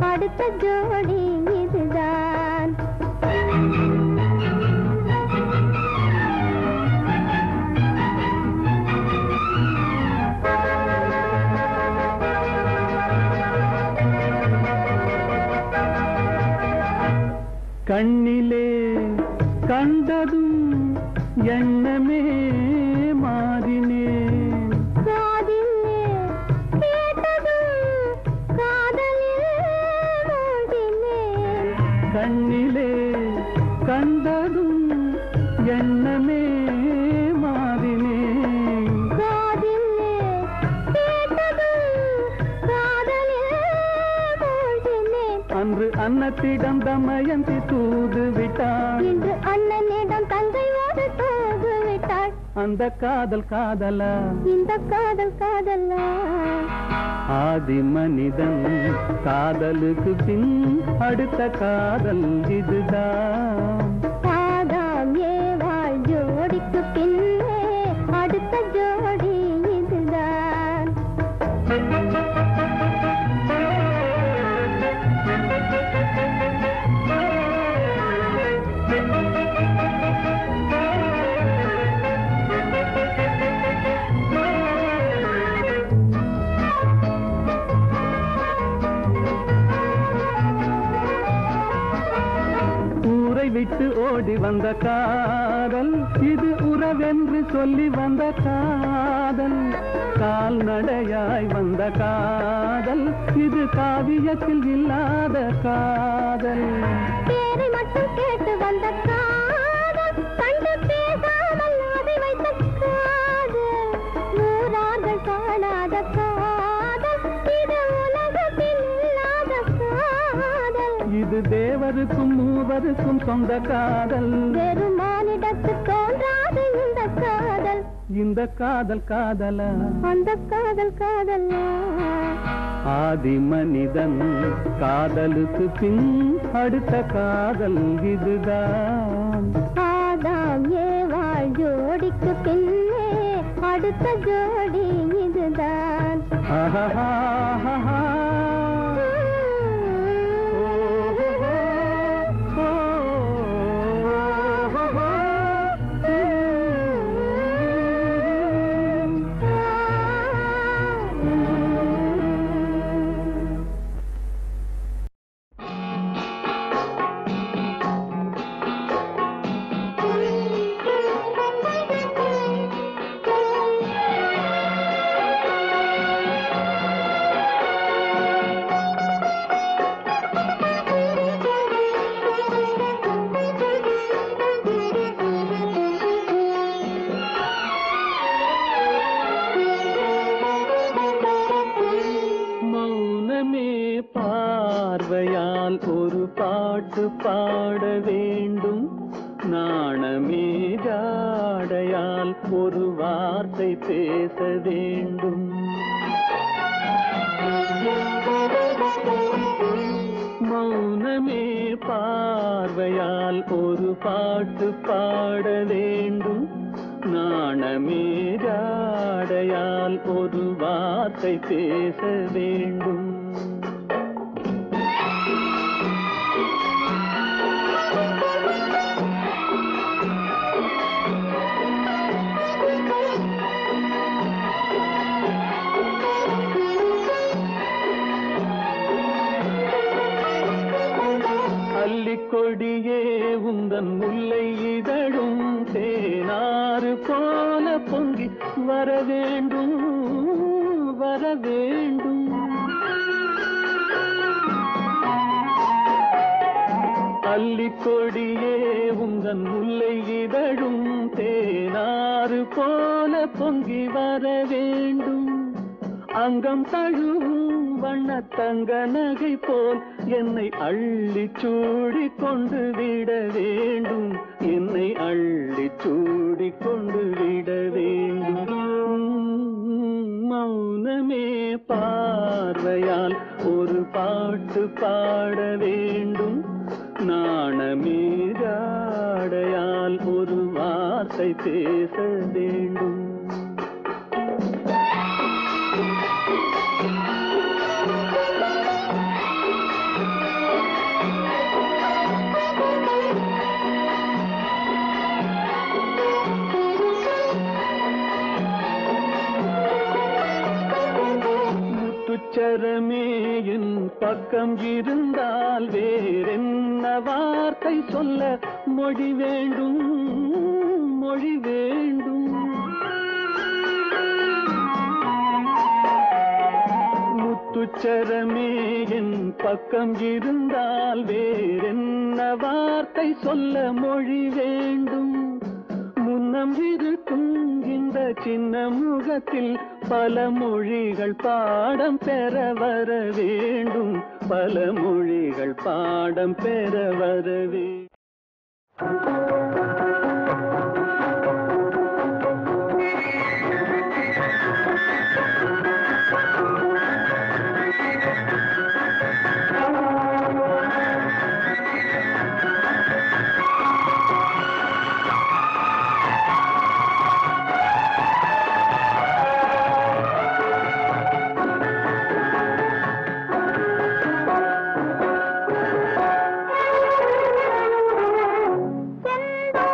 அடுத்த ஜோடி இதுதான் கண்ணிலே கண்டதும் எண்ணமே மாறினேன் காதிலே கேட்டதும் காதலில் மூழ்கினேன் கண்ணிலே கண்டதும் எண்ணமே மாறினேன் காதிலே கேட்டதும் காதலில் மூழ்கினேன் அன்று அன்னத்திடம் தமயந்தி தூது விட்டாள் இன்று அண்ணனிடம் தங்கையோடு தூது விட்டாள் அந்த காதல் காதலா இந்த காதல் காதலா ஆதி மனிதன் காதலுக்கு பின் அடுத்த காதல் இதுதான் பாதாம் ஏவாள் ஜோடிக்கு பின்னே அடுத்த ஜோடி இதுதான் ஊரை விட்டு ஓடி வந்த காதல் இது உறவென்று சொல்லி வந்த காதல் கால்நடையாய் வந்த காதல் இது காவியத்தில் இல்லாத காதல் பேரை மட்டும் கேட்டு வந்த காதல் கண்டு பேசாமல் அதை வைத்த காதல் நூறார்கள் காணாத காதல் இது உலகத்தில் இல்லாத காதல் இது தேவருக்கும் மூவருக்கும் சொந்த காதல். வெறும் மானிடத்து தோன்றாது இந்த காதல். இந்த காதல் காதலா, அந்த காதல் காதலா. ஆதி மனிதன் காதலுக்கு பின் அடுத்த காதல் இதுதான். ஆதாம் ஏவாள் ஜோடிக்கு பின்னே அடுத்த ஜோடி இதுதான். பார்வையால் ஒரு பாட்டு பாட வேண்டும். நாணமே ஜாடையால் ஒரு வார்த்தை பேச வேண்டும். மௌனமே பார்வையால் ஒரு பாட்டு பாட வேண்டும். நாணமே ஜாடையால் ஒரு வார்த்தை பேச வேண்டும். கொடியே உந்தன் முல்லை இதழும் தேனாறு போல பொங்கி வர வேண்டும், வர வேண்டும். அல்லிக்கொடியே உந்தன் முல்லை இதழும் தேனாறு போல பொங்கி வர வேண்டும். அங்கம் தழுவும் வண்ணத்தங்க நகை போல் என்னை அள்ளி சூடி கொண்டு விட வேண்டும். என்னை அள்ளி சூடி கொண்டு விட வேண்டும். மௌனமே பார்வையால் ஒரு பாட்டு பாட வேண்டும். நாணமே ஜாடையால் ஒரு வார்த்தை பேச வேண்டும். முத்துச்சரமே என் பக்கம் இருந்தால் வேறென்ன வார்த்தை சொல்ல மொழி வேண்டும், மொழி வேண்டும். முத்துச்சரமே என் பக்கம் இருந்தால் வேறென்ன வார்த்தை சொல்ல மொழி வேண்டும். முன்னம் இருக்கும் இந்த சின்ன முகத்தில் பல மொழிகள் பாடம் பெற வர வேண்டும். பல மொழிகள் பாடம் பெற வர வேண்டும். செந்தூர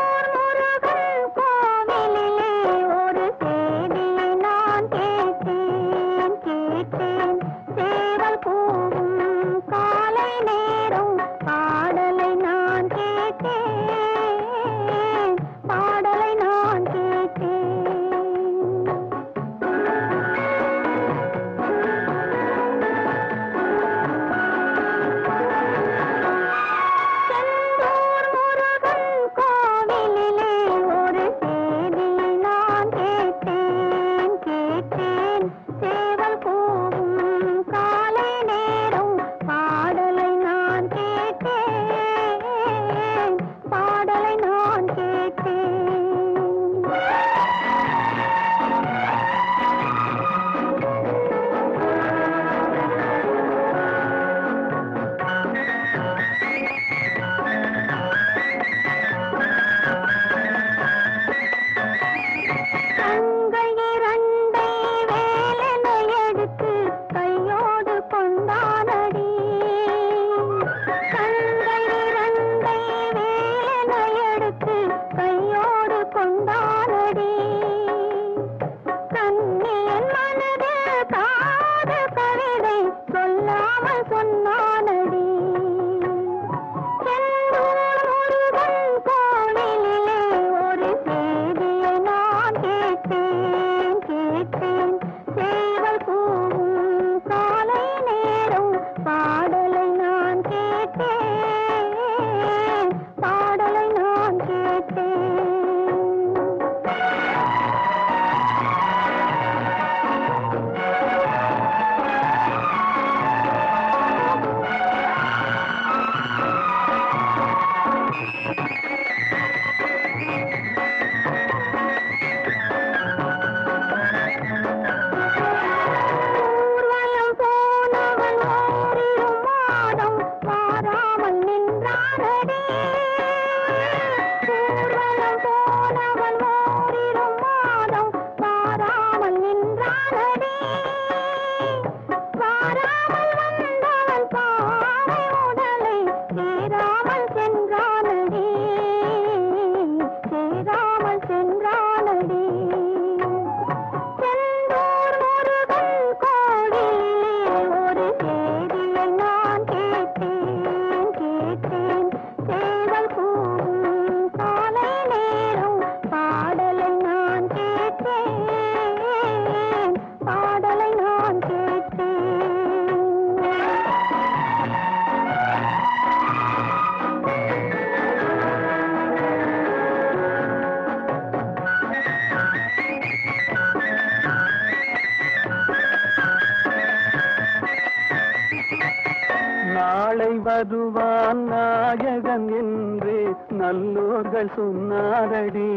வருவான் நாயகன் என்று நல்லோர்கள் சொன்னாரடி.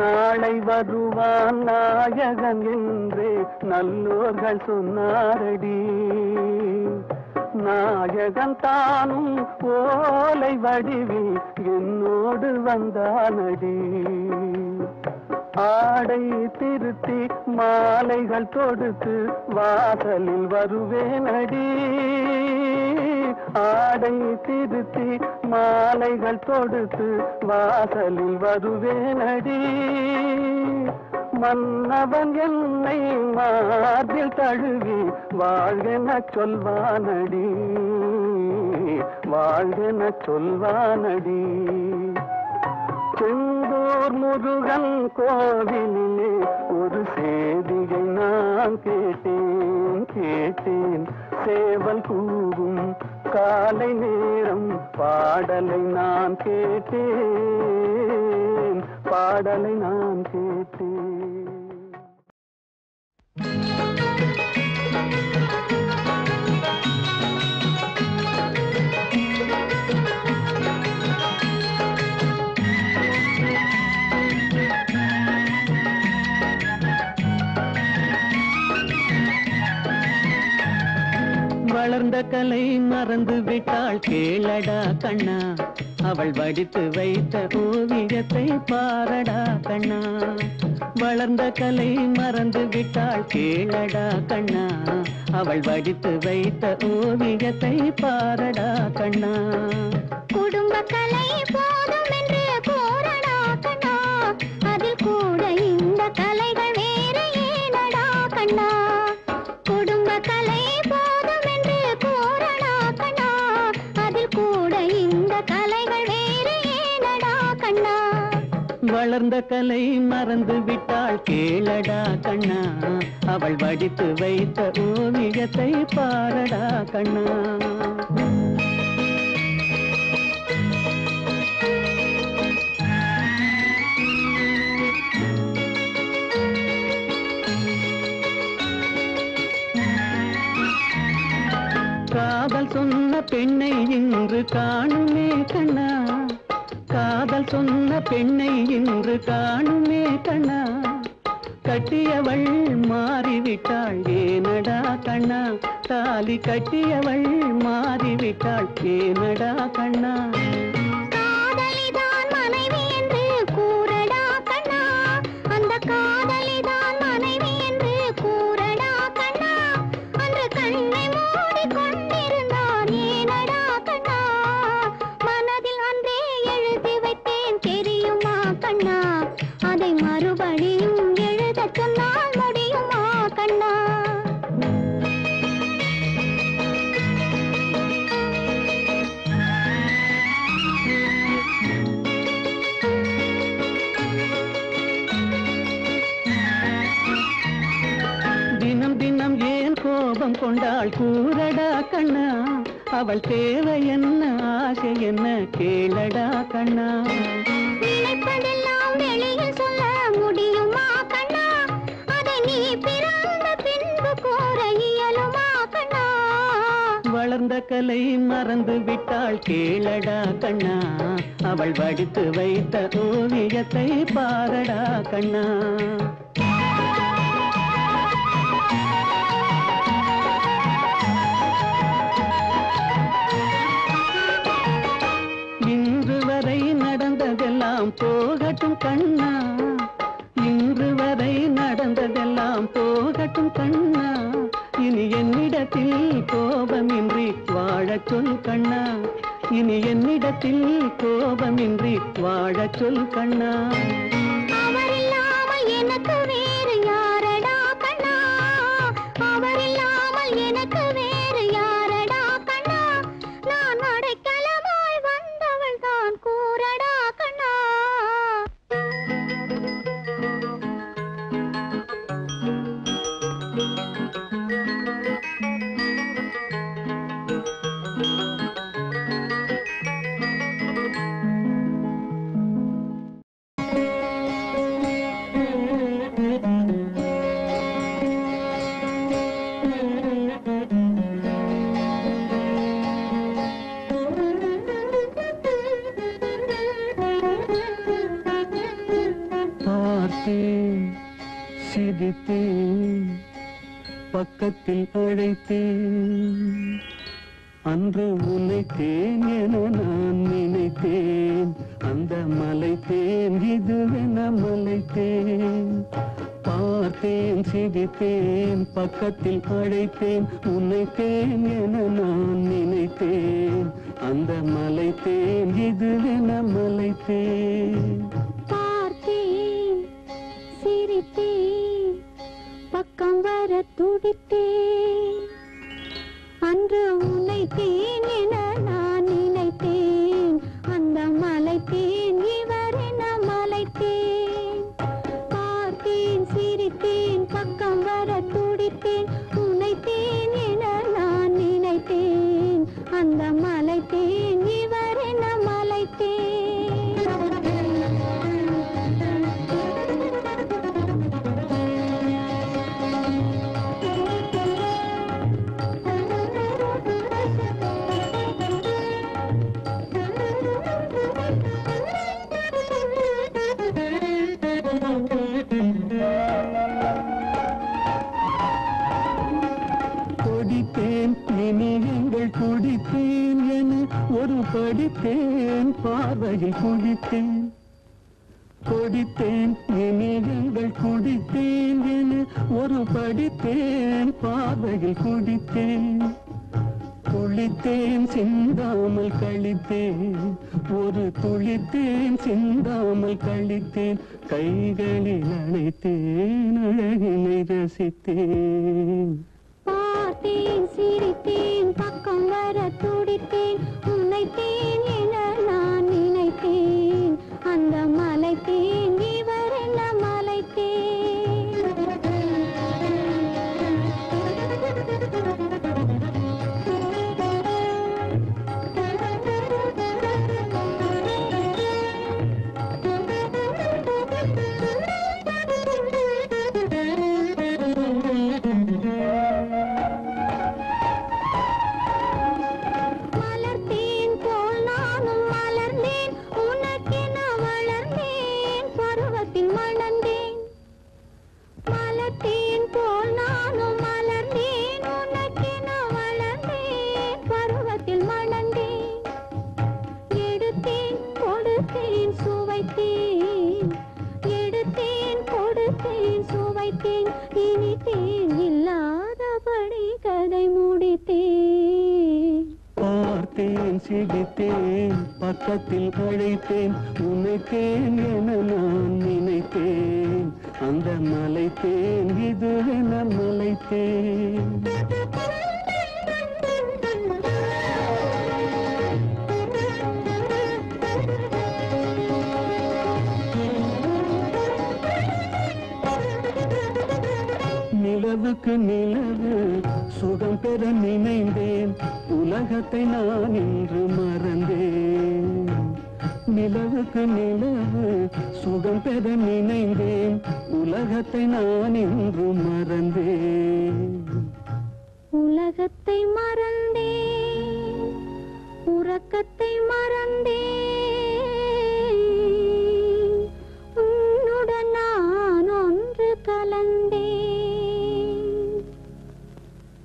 நாளை வருவான் நாயகன் என்று நல்லோர்கள் சொன்னாரடி. நாயகன் தானும் ஓலை வடிவில் என்னோடு வந்தானடி. ஆடை திருத்தி மாலைகள் தொடுத்து வாசலில் வருவேனடி. ஆடை திருத்தி மாலைகள் தொடுத்து வாசலில் வருவேனடி. மன்னவன் என்னை மார்பில் தழுவி வாழ்கென சொல்வானடி. வாழ்கென சொல்வானடி. செந்தூர் முருகன் கோவிலிலே ஒரு செய்தியை நான் கேட்டேன். சேவல் கூவும் காலை நேரம் பாடலை நான் கேட்டேன். பாடலை நான் கேட்டேன். வளர்ந்த கலை மறந்து விட்டாள் கேளடா கண்ணா. அவள் வடித்து வைத்த ஓவியத்தை பாரடா கண்ணா. வளர்ந்த கலை மறந்து விட்டாள் கேளடா கண்ணா. அவள் வடித்து வைத்த ஓவியத்தை பாரடா கண்ணா. குடும்ப கலை போதும் என்று கூறடா கண்ணா. அதில் கூட இந்த கலைகள் வேறு ஏனடா கண்ணா. குடும்ப கலை போதும் என்று கூறடா கண்ணா. அதில் கூட இந்த கலைகள் வேறு ஏனடா கண்ணா. வளர்ந்த கலை மறந்து விட்டாள் கேளடா கண்ணா. அவள் வடித்து வைத்த ஓவியத்தை பாரடா கண்ணா. காதல் சொன்ன பெண்ணை இன்று காணுமே கண்ணா. காதல் சொன்ன பெண்ணை இன்று காணுமே கண்ணா. கட்டியவள் மாறிவிட்டாள் ஏனடா கண்ணா. தாலி கட்டியவள் மாறிவிட்டாள் ஏனடா கண்ணா. காதலிதான் மனைவி என்று கூறடா கண்ணா. அந்த காதலிதான் மனைவி என்று கூறடா கண்ணா. அன்று கண்ணை மூடி கொண்டிருந்தான் ஏனடா கண்ணா. மனதில் அன்றே எழுதி வைத்தேன் தெரியுமா கண்ணா. அதை மறுபடியும் எழுத சொன்னால் முடியுமா கண்ணா. தினம் தினம் ஏன் கோபம் கொண்டாள் கூறடா கண்ணா. அவள் தேவை என்ன ஆசை என்ன கேளடா கண்ணா. நினைப்பதெல்லாம் வெளியில் சொல்ல முடியுமா கண்ணா. அதை நீ பிறந்த பின்பு கூற இயலுமா கண்ணா. வளர்ந்த கலை மறந்து விட்டாள் கேளடா கண்ணா. அவள் வடித்து வைத்த ஓவியத்தை பாரடா கண்ணா. இன்று வரை நடந்ததெல்லாம் போகட்டும் கண்ணா. இன்று வரை நடந்ததெல்லாம் போகட்டும் கண்ணா. இனி என்னிடத்தில் கோபமின்றி வாழச் சொல் கண்ணா. இனி என்னிடத்தில் கோபமின்றி வாழச் சொல் கண்ணா. அவரில்லாமல் எனக்கு வேறு யாரடா கண்ணா. அவரில்லாமல் எனக்கு வேறு யாரடா கண்ணா. நான் அடைக்கலமாய் வந்தவள் தான் கூறடா கண்ணா. பக்கத்தில் அழைத்தேன். அன்று உன்னை தேன் என நான் நினைத்தேன். அந்த மலை தேன் இதுவென மலைத்தேன். பார்த்தேன், சிரித்தேன், பக்கத்தில் அழைத்தேன். உன்னை தேன் என நான் நினைத்தேன். அந்த மலை தேன் இதுவென மலைத்தேன். பார்த்தேன், சிரித்தேன், பக்கம் வர துடித்தேன். அன்று உன்னை தேன் என நான் நினைத்தேன். அந்த மலை தேன் இவரென மலைத்தேன். பார்த்தேன், சிரித்தேன், பக்கம் வர துடித்தேன். உன்னை தேன் என நான் நினைத்தேன். அந்த மலை தேன் இவரென மலைத்தேன். கொடித்தேன், நினைவுகள் குடித்தேன் என ஒரு படித்தேன், பார்வையில் குடித்தேன். கொடித்தேன், நினைவுகள் குடித்தேன் என ஒரு படித்தேன், பார்வையில் குடித்தேன். துளித்தேன், சிந்தாமல் கழித்தேன். ஒரு துளித்தேன், சிந்தாமல் கழித்தேன். கைகளில் அழைத்தேன், அழகினை ரசித்தேன். பார்த்தேன், சிரித்தேன், பக்கம் வர துடித்தேன். உன்னை தேன் என நான் நினைத்தேன். அந்த மலை தேன் இவரென மலைத்தேன். மலர்த்தேன் போல் நானும் மலர்ந்தேன். உனக்கென வளர்ந்தேன், பருவத்தில் மணந்தேன். மலர்த்தேன் போல் நானும் மலர்ந்தேன். உனக்கென வளர்ந்தேன், பருவத்தில் மணந்தேன். எடுத்தேன், கொடுத்தேன், சுவைத்தேன். எடுத்தேன், கொடுத்தேன், சுவைத்தேன். இனித்தேன், இல்லாதபடி கதை முடித்தேன். பார்த்தேன், சிரித்தேன், பக்கத்தில் அழைத்தேன். உன்னை தேன் என நான் நினைத்தேன். அந்த மலை தேன் இதுவென மலைத்தேன். நிலவுக்கு நிலவு சுகம் பெற நினைந்தேன். உலகத்தை நான் இன்று மறந்தேன். நிலவுக்கு நிலவு சுகம் பெற நினைந்தேன். உலகத்தை நான் இன்று மறந்தேன். உலகத்தை மறந்தேன், உறக்கத்தை மறந்தேன். உன்னுடன் நான் ஒன்று கலந்தேன்.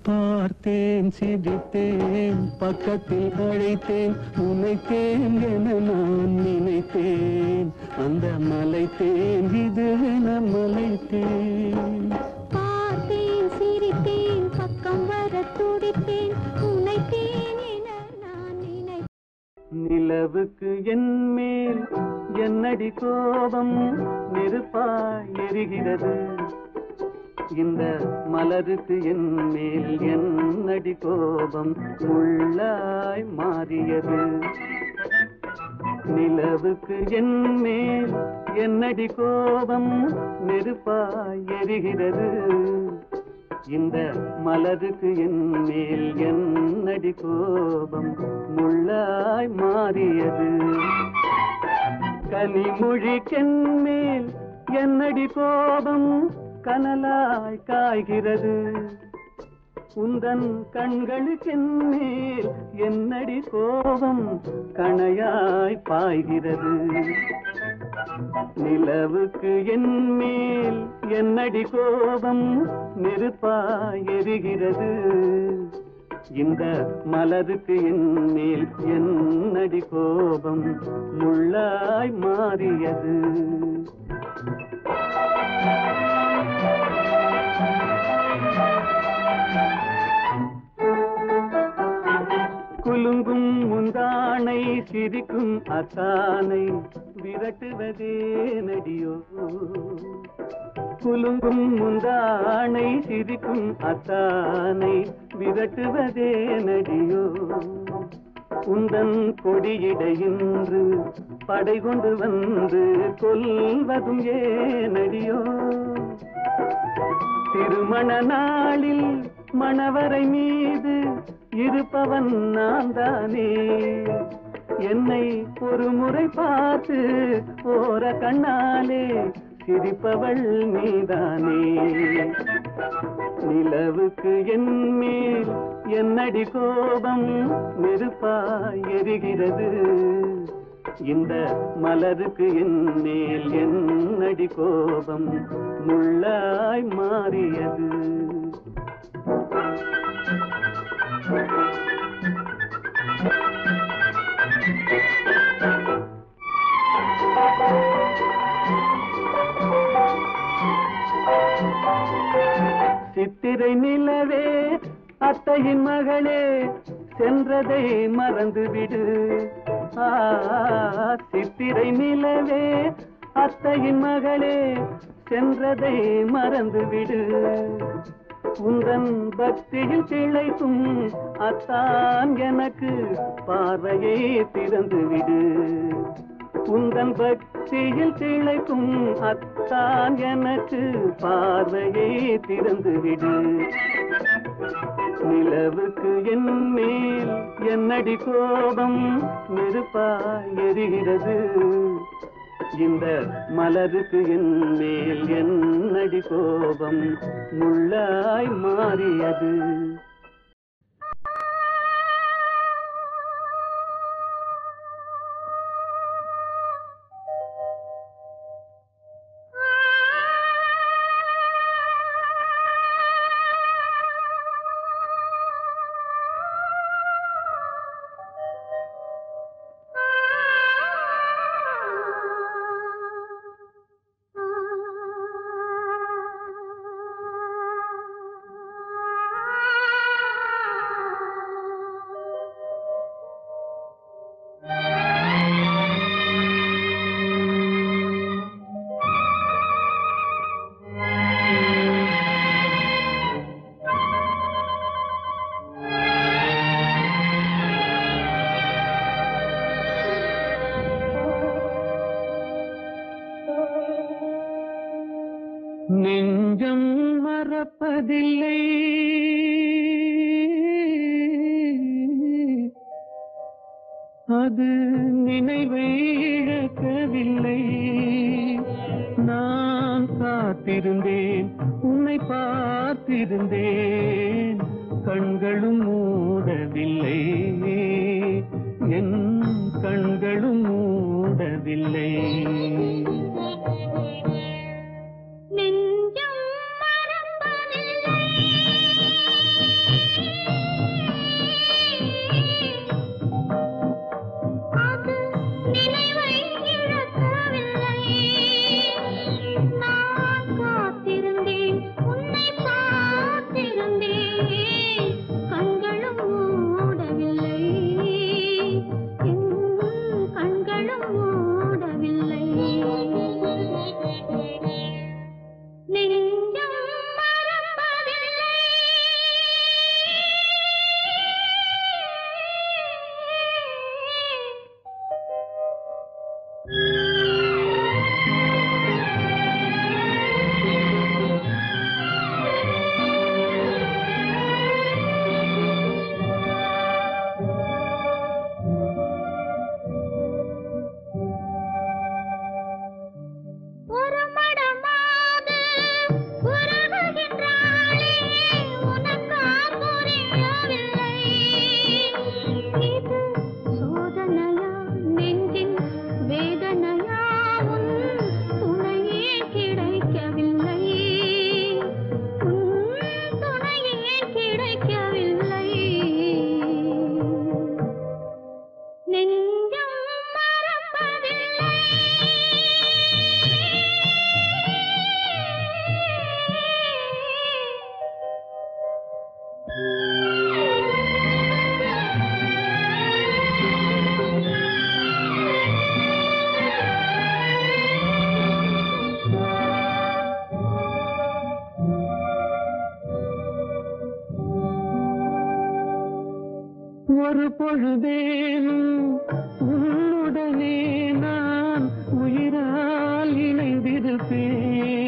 பார்த்தேன், சிரித்தேன், பக்கத்தில் அழைத்தேன். உன்னை தேன் என நான் நினைத்தேன். அந்த மலை தேன் இதுவென மலைத்தேன். பார்த்தேன், சிரித்தேன், பக்கம் வர துடித்தேன். உன்னை தேன் என நான் நினைத்தேன். நிலவுக்கு என் மேல் என்னடி கோபம் நெருப்பாய் எரிகிறது. இந்த மலருக்கு என் மேல் என்னடி கோபம் முள்ளாய் மாறியது. நிலவுக்கு என் மேல் என்னடி கோபம் நெருப்பாய் எரிகிறது. இந்த மலருக்கு என் மேல் என்னடி கோபம் முள்ளாய் மாறியது. கனிமொழிக்கென் மேல் என்னடி கோபம் கனலாய் காய்கிறது. உந்தன் கண்களுக்கென் மேல் என்னடி கோபம் கணையாய் பாய்கிறது. நிலவுக்கு என் மேல் என்னடி கோபம் நெருப்பாய் எரிகிறது இந்த மலருக்கு என் மேல் என்னடி கோபம் முள்ளாய் மாறியது குலுங்கும் முந்தானை சிரிக்கும் அத்தானை விரட்டுவதே நடியோ குலுங்கும் முந்தானை சிரிக்கும் அத்தானை விரட்டுவதே நடியோ உந்தன் கொடியிடையின்று படை கொண்டு வந்து கொல்வதும் ஏனடியோ திருமண நாளில் மணவரை மீது இருப்பவன் நான் தானே என்னை ஒரு முறை பார்த்து ஓர கண்ணாலே சிரிப்பவள் நீதானே நிலவுக்கு என் மேல் என்னடி கோபம் நெருப்பாய் எரிகிறது இந்த மலருக்கு என் மேல் என்னடி கோபம் முள்ளாய் மாறியது சித்திரை நிலவே அத்தையின் மகளே சென்றதை மறந்துவிடு சித்திரை நிலவே அத்தையின் மகளே சென்றதை மறந்துவிடு உந்தன் பக்தியில் திளைக்கும் அத்தான் எனக்கு பார்வையை திறந்துவிடு உந்தன் பக்தியில் திளைக்கும் அத்தான் எனக்கு பார்வையை திறந்துவிடு நிலவுக்கு என் மேல் என்னடி கோபம் நெருப்பாய் எரிகிறது இந்த மலருக்கு என் மேல் என்னடி கோபம் முள்ளாய் மாறியது நெஞ்சம் மறப்பதில்லை அது நினைவை இழக்கவில்லை நான் காத்திருந்தேன் உன்னை பார்த்திருந்தேன் கண்களும் மூடவில்லை என் கண்களும் மூடவில்லை கண்களும் மூடவில்லை பொழுதேனும் உன்னுடனே நான் உயிரால் இணைந்திருப்பேன்.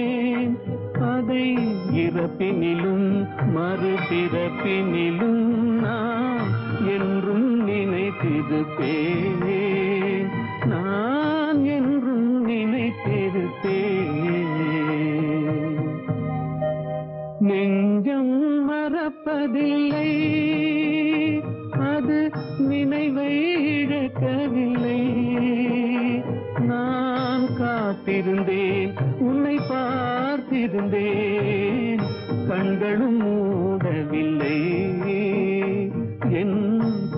அதை இறப்பினிலும் மறுபிறப்பினிலும் நான் என்றும் நினைத்திருப்பேன். நான் என்றும் நினைத்திருப்பேன். நெஞ்சம் மறப்பதில்லை, அது நினைவை இழக்கவில்லை. நான் காத்திருந்தேன், உன்னை பார்த்திருந்தேன், கண்களும் மூடவில்லை, என்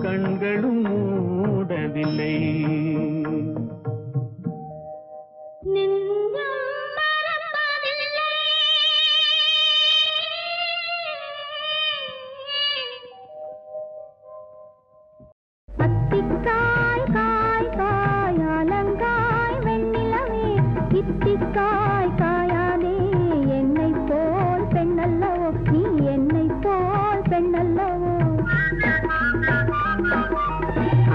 கண்களும் மூடவில்லை. அத்திக்காய் காய் காய் அலங்காய் வெண்ணிலவே, இத்திக்காய் காயாதே என்னை போல் பெண்ணல்லவோ, நீ என்னை போல் பெண்ணல்லவோ.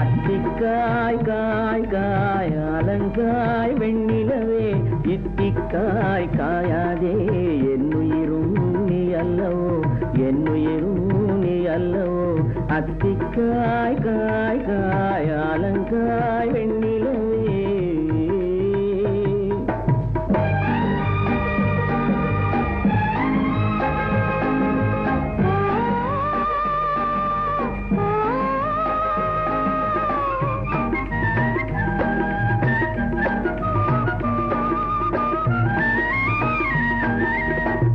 அத்திக்காய் காய் காய் அலங்காய் வெண்ணிலவே, இத்திக்காய் காயாதே என்னுயிரும் நீ அல்லவோ, என்னுயிரும் நீ அல்லவோ. அத்திக்காய் காய் காய் அலங்காய் வெண்ணிலவே.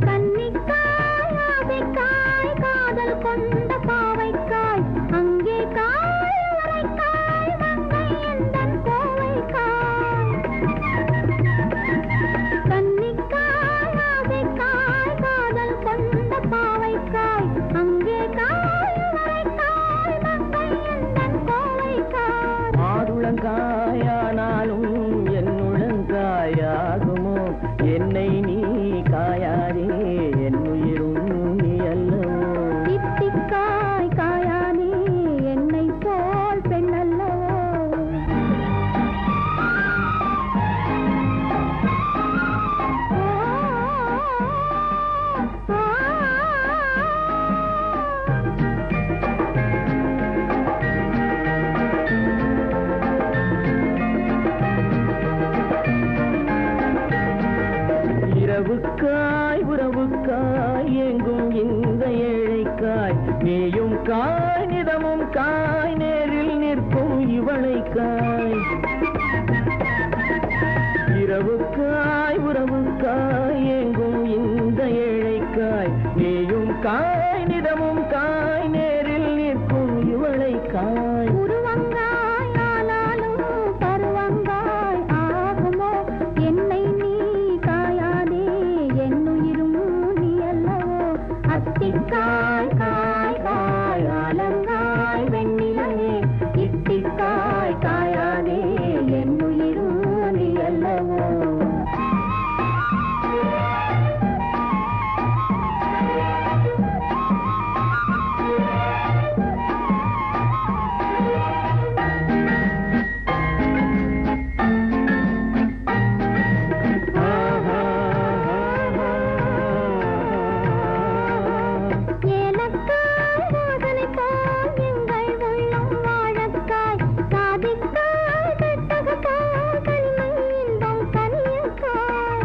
கன்னிக்காய் ஆசைக்காய் காதல் கொண்ட பாவைக்காய், அங்கே காய் உரைக்காய் மங்கை எந்தன் கோவைக்காய். கன்னிக்காய் ஆசைக்காய் காதல் கொண்ட பாவைக்காய், அங்கே காய் உரைக்காய் மங்கை எந்தன் கோவைக்காய். ஆருளங்காயானாலும் என்னுளங்காயாகுமோ, என்னை நீ காயாதே என்னுயிரும் நீ அல்லவோ. இத்திக்காய் காயாதே என்னை போல் பெண்ணல்லவோ. இரவுக்காய் உறவுக்காய் எங்கும் இந்த ஏழைக்காய், நீயும் காய் நிதமும் காய் நேரில் நிற்கும் இவளைக்காய். இரவுக்காய் உறவுக்காய் எங்கும் இந்த ஏழைக்காய், நீயும் காய் நிதமும் காய் நேரில் நிற்கும் இவளைக்காய். உருவங்காய் ஆனாலும் பருவங்காய் ஆகுமோ, என்னை நீ காயாதே என்னுயிரும் நீ அல்லவோ. அத்திக்காய் காய் காய் அலங்காய் வெண்ணிலவே, இத்திக்காய் காயாதே என்னுயிரும் நீ அல்லவோ. ஏலக்காய் வாசனை போல் எங்கள் உள்ளம் வாழக்காய், சாதிக்காய் பெட்டகக்காய் கனிமை இன்பம் கனியக்காய்.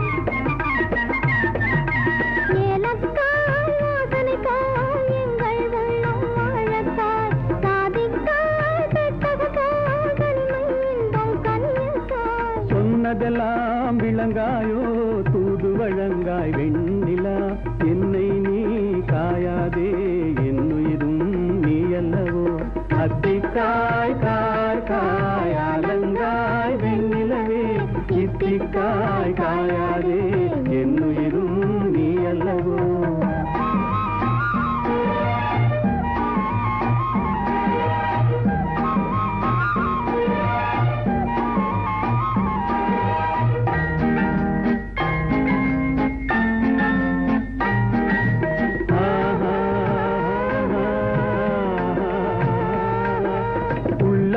ஏலக்காய் வாசனை போல் எங்கள் உள்ளம் வாழக்காய், சாதிக்காய் பெட்டகக்காய் கனிமை இன்பம் கனியக்காய். சொன்னதெல்லாம் விளங்காயோ தூது வழங்காய் வெண்ணிலா, என்னை நீ காயாதே என்னுயிரும் நீ அல்லவோ. அத்திக்காய் காய் காய் அலங்காய் வெண்ணிலவே, இத்திக்காய் காயாதே என்னுயிரும் நீ அல்லவோ.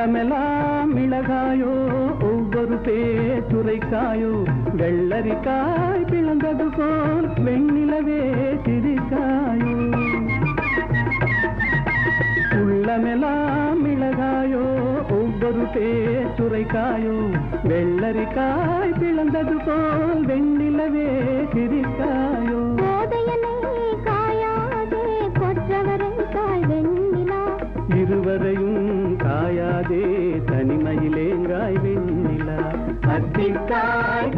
உள்ளமெல்லாம் மிளகாயோ ஒவ்வொரு பேச்சுரைக்காயோ வெள்ளரிக்காய் பிளந்தது போல் வெண்ணிலவே சிரிக்காயோ உள்ளமெல்லாம் மிளகாயோ ஒவ்வொரு பேச்சுரைக்காயோ வெள்ளரிக்காய் பிளந்தது போல் வெண்ணிலவே சிரிக்காயோ இருவரையும் காயாதே தனிமையிலேங்காய் வெண்ணிலா அத்திக்காய்